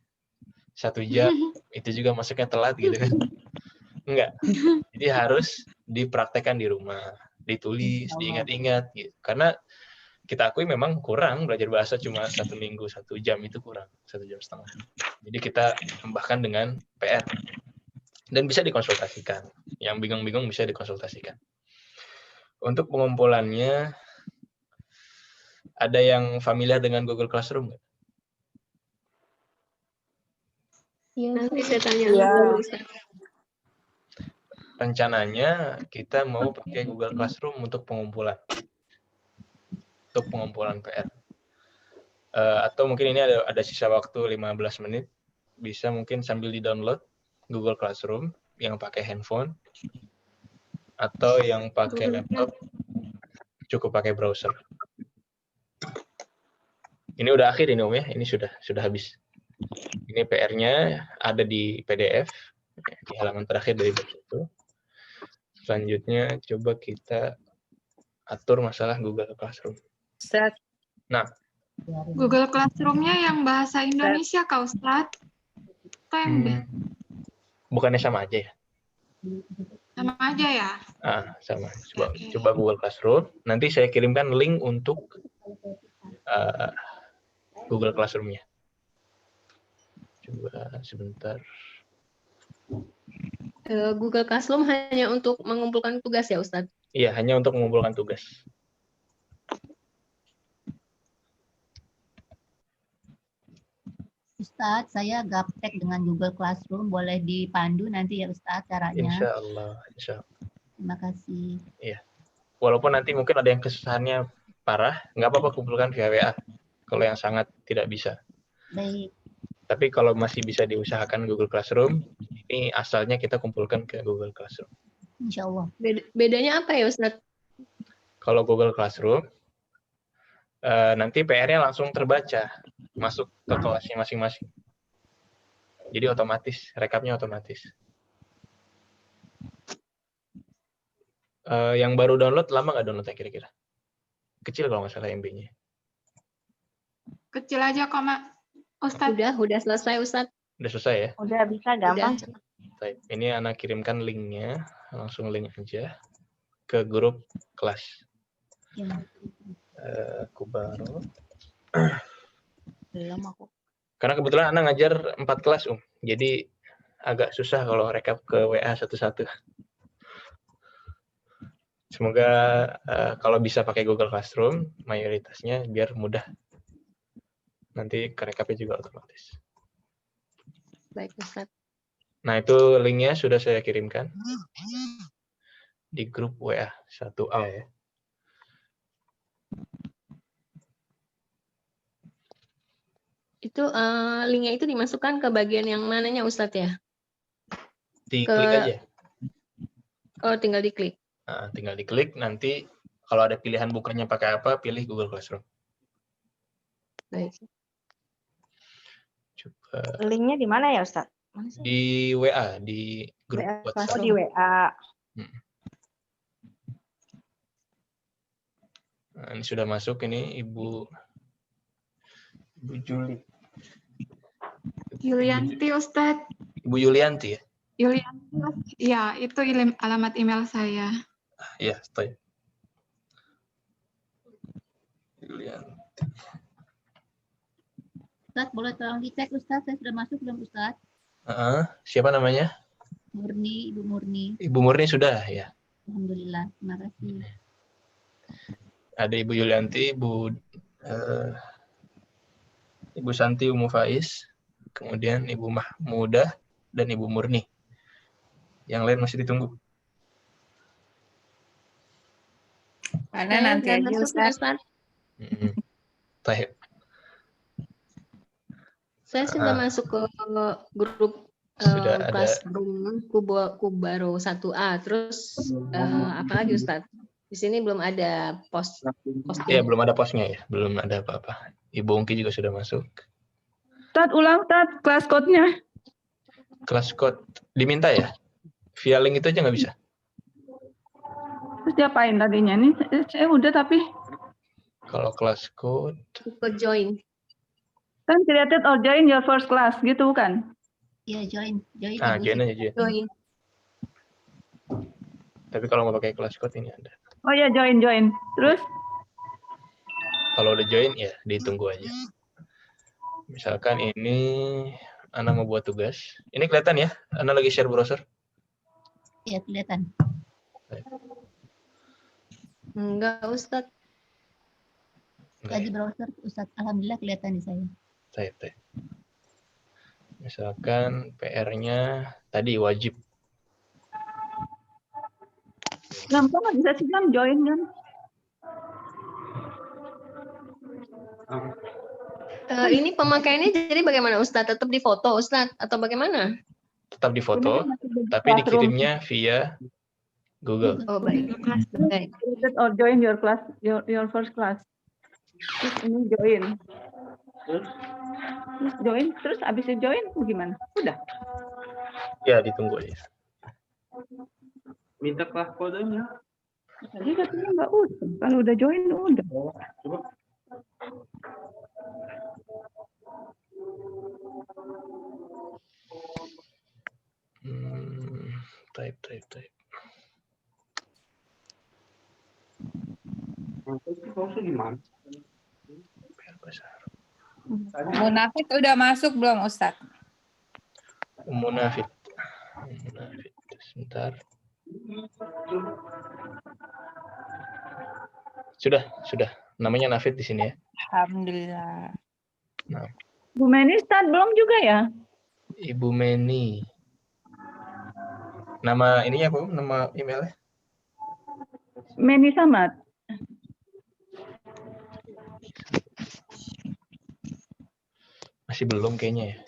Speaker 1: 1 jam, itu juga masuknya telat gitu kan. Enggak. Jadi harus dipraktekkan di rumah, ditulis, diingat-ingat gitu. Karena kita akui memang kurang belajar bahasa cuma 1 minggu 1 jam itu kurang, 1,5 jam. Jadi kita tambahkan dengan PR dan bisa dikonsultasikan. Yang bingung-bingung bisa dikonsultasikan. Untuk pengumpulannya, ada yang familiar dengan Google Classroom nggak?
Speaker 4: Nanti saya tanya
Speaker 7: Iya.
Speaker 4: dulu, Ustaz.
Speaker 1: Rencananya kita mau pakai Google Classroom untuk pengumpulan. Untuk pengumpulan PR. Atau mungkin ini ada sisa waktu 15 menit. Bisa mungkin sambil di-download Google Classroom yang pakai handphone. Atau yang pakai laptop, cukup pakai browser. Ini udah akhir ini Om ya, ini sudah habis. Ini PR-nya ada di PDF, di halaman terakhir dari bab itu. Selanjutnya coba kita atur masalah Google Classroom.
Speaker 11: Ustaz.
Speaker 1: Nah,
Speaker 16: Google Classroom-nya yang bahasa Indonesia, Kak Ustadz? Atau yang
Speaker 1: bukannya sama aja ya?
Speaker 16: sama aja ya?
Speaker 1: Sama. Coba Google Classroom. Nanti saya kirimkan link untuk Google Classroom-nya. Coba sebentar.
Speaker 4: Google Classroom hanya untuk mengumpulkan tugas ya, Ustadz?
Speaker 1: Iya, hanya untuk mengumpulkan tugas.
Speaker 8: Ustadz, saya gaptek dengan Google Classroom. Boleh dipandu nanti ya Ustadz caranya.
Speaker 1: Insya Allah.
Speaker 8: Terima kasih.
Speaker 1: Iya. Walaupun nanti mungkin ada yang kesusahannya parah, nggak apa-apa kumpulkan via WA. Kalau yang sangat tidak bisa.
Speaker 8: Baik.
Speaker 1: Tapi kalau masih bisa diusahakan Google Classroom, ini asalnya kita kumpulkan ke Google Classroom.
Speaker 8: Insya Allah.
Speaker 4: Bedanya apa ya, Ustadz?
Speaker 1: Kalau Google Classroom, nanti PR-nya langsung terbaca, masuk ke kelasnya masing-masing. Jadi otomatis, rekapnya otomatis. Yang baru download, lama nggak downloadnya kira-kira? Kecil kalau nggak salah MB-nya.
Speaker 16: Kecil aja kok, Mak. Ustadz.
Speaker 4: Udah selesai, Ustadz.
Speaker 1: Udah selesai ya?
Speaker 11: Udah bisa, gampang.
Speaker 1: Baik. Ini Ana kirimkan linknya, langsung link aja ke grup kelas. Kubaro.
Speaker 11: Belum aku.
Speaker 1: Karena kebetulan Ana ngajar 4 kelas, jadi agak susah kalau rekap ke WA satu-satu. Semoga kalau bisa pakai Google Classroom, mayoritasnya biar mudah. Nanti kerekapnya juga otomatis.
Speaker 4: Baik, Ustaz.
Speaker 1: Nah, itu linknya sudah saya kirimkan di grup WA 1A ya.
Speaker 4: Itu linknya itu dimasukkan ke bagian yang mananya, Ustadz ya?
Speaker 1: Diklik aja.
Speaker 4: Oh, tinggal diklik.
Speaker 1: Nah, tinggal diklik, nanti kalau ada pilihan bukanya pakai apa, pilih Google Classroom.
Speaker 4: Baik.
Speaker 1: Coba.
Speaker 11: Linknya di mana ya, Ustaz?
Speaker 1: Di WA, di grup
Speaker 11: WA,
Speaker 1: WhatsApp.
Speaker 11: oh, di WA.
Speaker 1: Nah, ini sudah masuk ini Ibu Juli.
Speaker 16: Yulianti, Ustadz.
Speaker 1: Ibu Yulianti ya?
Speaker 16: Yulianti, ya, itu alamat email saya.
Speaker 1: Iya, stay. Yulianti.
Speaker 8: Ustadz, boleh tolong dicek Ustadz, saya sudah masuk belum Ustadz?
Speaker 1: Siapa namanya?
Speaker 8: Murni, Ibu Murni.
Speaker 1: Ibu Murni sudah ya.
Speaker 8: Alhamdulillah, terima kasih.
Speaker 1: Ada Ibu Yulianti, Ibu Santi Umu Faiz, kemudian Ibu Mahmudah dan Ibu Murni. Yang lain masih ditunggu.
Speaker 5: Ana nanti aja Ustaz.
Speaker 1: Baik.
Speaker 4: Saya sudah masuk ke grup
Speaker 1: Sudah ada.
Speaker 4: Classroom Kubaro 1A. Terus apa lagi Ustadz? Di sini belum ada posting.
Speaker 1: Ya, belum ada postnya ya. Belum ada apa-apa. Ibu Ungki juga sudah masuk.
Speaker 2: Ustadz, ulang Ustadz, kelas code-nya.
Speaker 1: Kelas code diminta ya? Via link itu aja nggak bisa?
Speaker 2: Terus diapain tadinya? Ini saya udah tapi
Speaker 1: Kalau kelas code,
Speaker 4: Ikut join.
Speaker 2: kan created or join your first class gitu kan?
Speaker 8: Iya, join. Join.
Speaker 1: ah
Speaker 8: Ibu.
Speaker 1: join aja join.
Speaker 4: Join.
Speaker 1: Tapi kalau mau pakai kelas code ini ada.
Speaker 2: Oh ya, join. Terus?
Speaker 1: Kalau udah join ya ditunggu aja. Misalkan ini Ana mau buat tugas. Ini kelihatan ya? Ana lagi share browser.
Speaker 8: Iya, kelihatan.
Speaker 4: Enggak, Ustadz.
Speaker 8: Lagi browser, Ustadz. Alhamdulillah kelihatan di saya.
Speaker 1: Saya. Misalkan PR-nya tadi wajib.
Speaker 2: Gampang nggak bisa sih join kan?
Speaker 4: Ini pemakaiannya jadi bagaimana Ustadz? Tetap di foto Ustadz atau bagaimana?
Speaker 1: Tetap di foto, tapi dikirimnya via Google.
Speaker 4: Oh baik. Baik.
Speaker 2: Created or join your class, your first class. Terus ini join. Terus join, terus abis itu join gimana? Udah.
Speaker 1: Ya, ditunggu aja.
Speaker 17: Minta kelas kodenya.
Speaker 2: Tadi katanya nggak usah. Kalau udah join, udah.
Speaker 17: Coba.
Speaker 1: Type.
Speaker 17: Maksudnya gimana?
Speaker 5: Munafik udah masuk belum, Ustadz?
Speaker 1: Munafik. Sebentar. Sudah. Namanya Nafid di sini ya.
Speaker 5: Alhamdulillah.
Speaker 1: Nah,
Speaker 2: Bu Meni start belum juga ya?
Speaker 1: Ibu Meni. Nama ininya Bu, nama emailnya?
Speaker 2: Meni Samad.
Speaker 1: Masih belum kayaknya ya.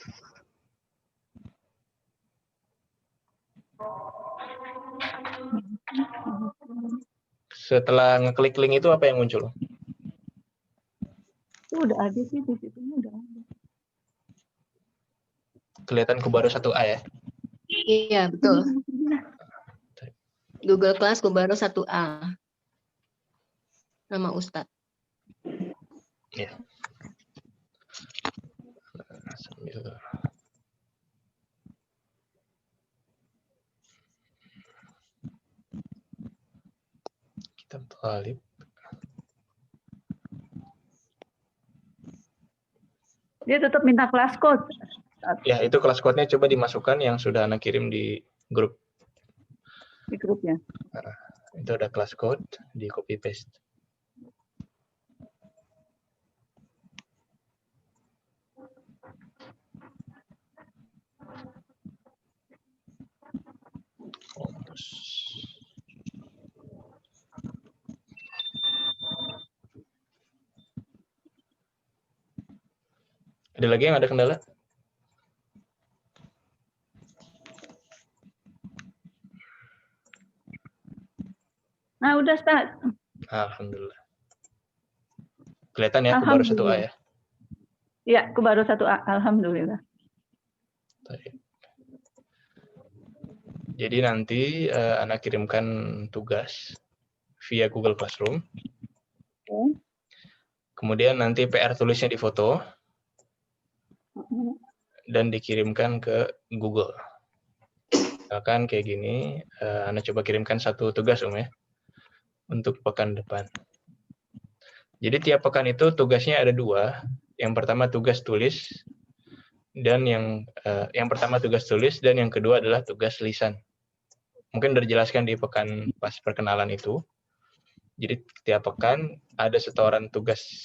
Speaker 1: Setelah ngeklik link itu apa yang muncul?
Speaker 2: Udah ada sih di situ, udah ada.
Speaker 1: Kelihatan Kubaro 1A ya?
Speaker 4: Iya, betul. Google Class Kubaro 1A. Nama Ustadz.
Speaker 1: Ya. Sambil kita talib.
Speaker 2: Dia tetap minta kelas code.
Speaker 1: Ya, itu kelas code-nya coba dimasukkan yang sudah Ana kirim di grup.
Speaker 2: Di grupnya.
Speaker 1: Nah, itu ada kelas code, di copy paste. Ada lagi yang ada kendala?
Speaker 2: Nah, udah start.
Speaker 1: Alhamdulillah. Kelihatan ya, aku baru 1A ya?
Speaker 2: Iya, aku baru 1A. Alhamdulillah.
Speaker 1: Jadi nanti Ana kirimkan tugas via Google Classroom. Kemudian nanti PR tulisnya difoto dan dikirimkan ke Google. Misalkan kayak gini, Ana coba kirimkan satu tugas ya, untuk pekan depan. Jadi tiap pekan itu tugasnya ada 2. Yang pertama tugas tulis dan yang pertama tugas tulis dan yang kedua adalah tugas lisan. Mungkin udah dijelaskan di pekan pas perkenalan itu. Jadi tiap pekan ada setoran tugas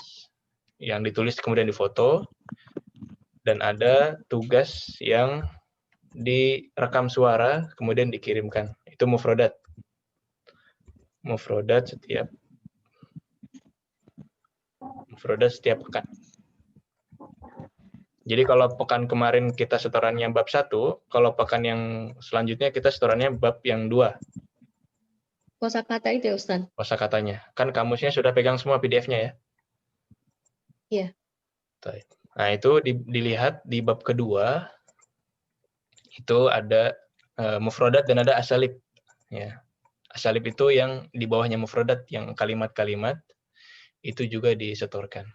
Speaker 1: yang ditulis kemudian difoto dan ada tugas yang direkam suara kemudian dikirimkan. Itu mufrodat. Mufrodat setiap Mufradat setiap pekan. Jadi kalau pekan kemarin kita setorannya bab 1, kalau pekan yang selanjutnya kita setorannya bab yang 2.
Speaker 4: Kosakata itu ya Ustaz?
Speaker 1: Kosakatanya. Kan kamusnya sudah pegang semua PDF-nya ya?
Speaker 4: Iya.
Speaker 1: Nah, itu dilihat di bab kedua, itu ada mufradat dan ada asalib. Ya. Asalib itu yang di bawahnya mufradat, yang kalimat-kalimat, itu juga disetorkan.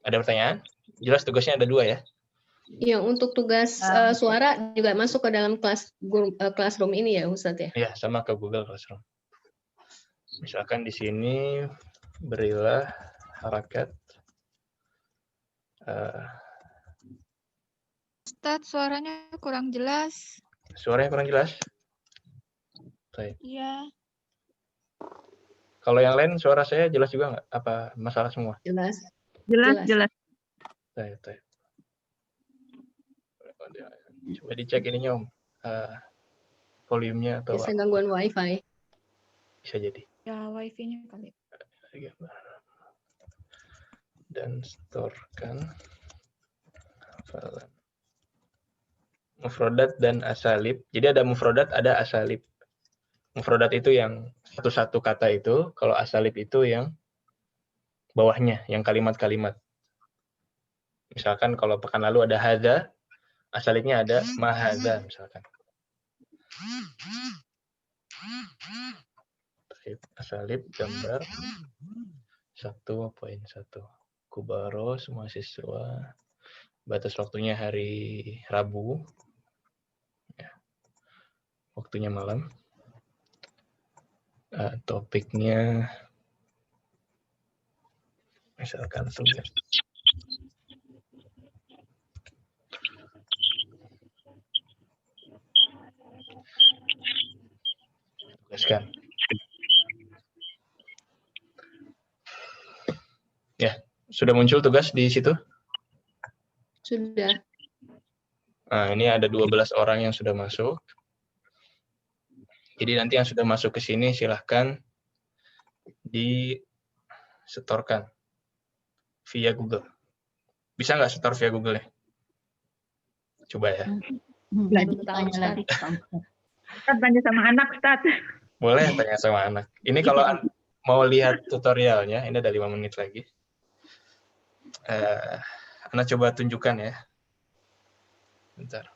Speaker 1: Ada pertanyaan? Jelas tugasnya ada 2 ya?
Speaker 4: Iya, untuk tugas suara juga masuk ke dalam classroom ini ya, Ustadz ya?
Speaker 1: Iya, sama ke Google Classroom. Misalkan di sini berilah harakat.
Speaker 16: Ustadz, suaranya kurang jelas.
Speaker 1: Suaranya kurang jelas? Baik.
Speaker 16: Iya.
Speaker 1: Kalau yang lain suara saya jelas juga nggak? Apa masalah semua?
Speaker 4: Jelas.
Speaker 2: Jelas.
Speaker 1: Baik. Coba dicek ininya Om, volumenya atau
Speaker 4: Biasa gangguan wifi.
Speaker 1: bisa jadi.
Speaker 16: Ya, wifi-nya kali.
Speaker 1: Dan setorkan hafalan. Mufradat dan asalib. Jadi ada mufradat, ada asalib. Mufradat itu yang satu-satu kata itu, kalau asalib itu yang bawahnya, yang kalimat-kalimat. Misalkan kalau pekan lalu ada hadza, asalibnya ada mahadza misalkan. Asalib gambar 1.1. Kubaro semua siswa. Batas waktunya hari Rabu. Ya. Waktunya malam. Topiknya misalkan tugas. Tugaskan. Ya, sudah muncul tugas di situ?
Speaker 4: Sudah.
Speaker 1: Nah, ini ada 12 orang yang sudah masuk. Jadi nanti yang sudah masuk ke sini silahkan disetorkan via Google. Bisa nggak setor via Google ya? Coba ya.
Speaker 2: Ustaz tanya sama anak, Ustaz.
Speaker 1: Boleh tanya sama anak. Ini kalau mau lihat tutorialnya, ini ada 5 menit lagi. Anda coba tunjukkan ya. Bentar.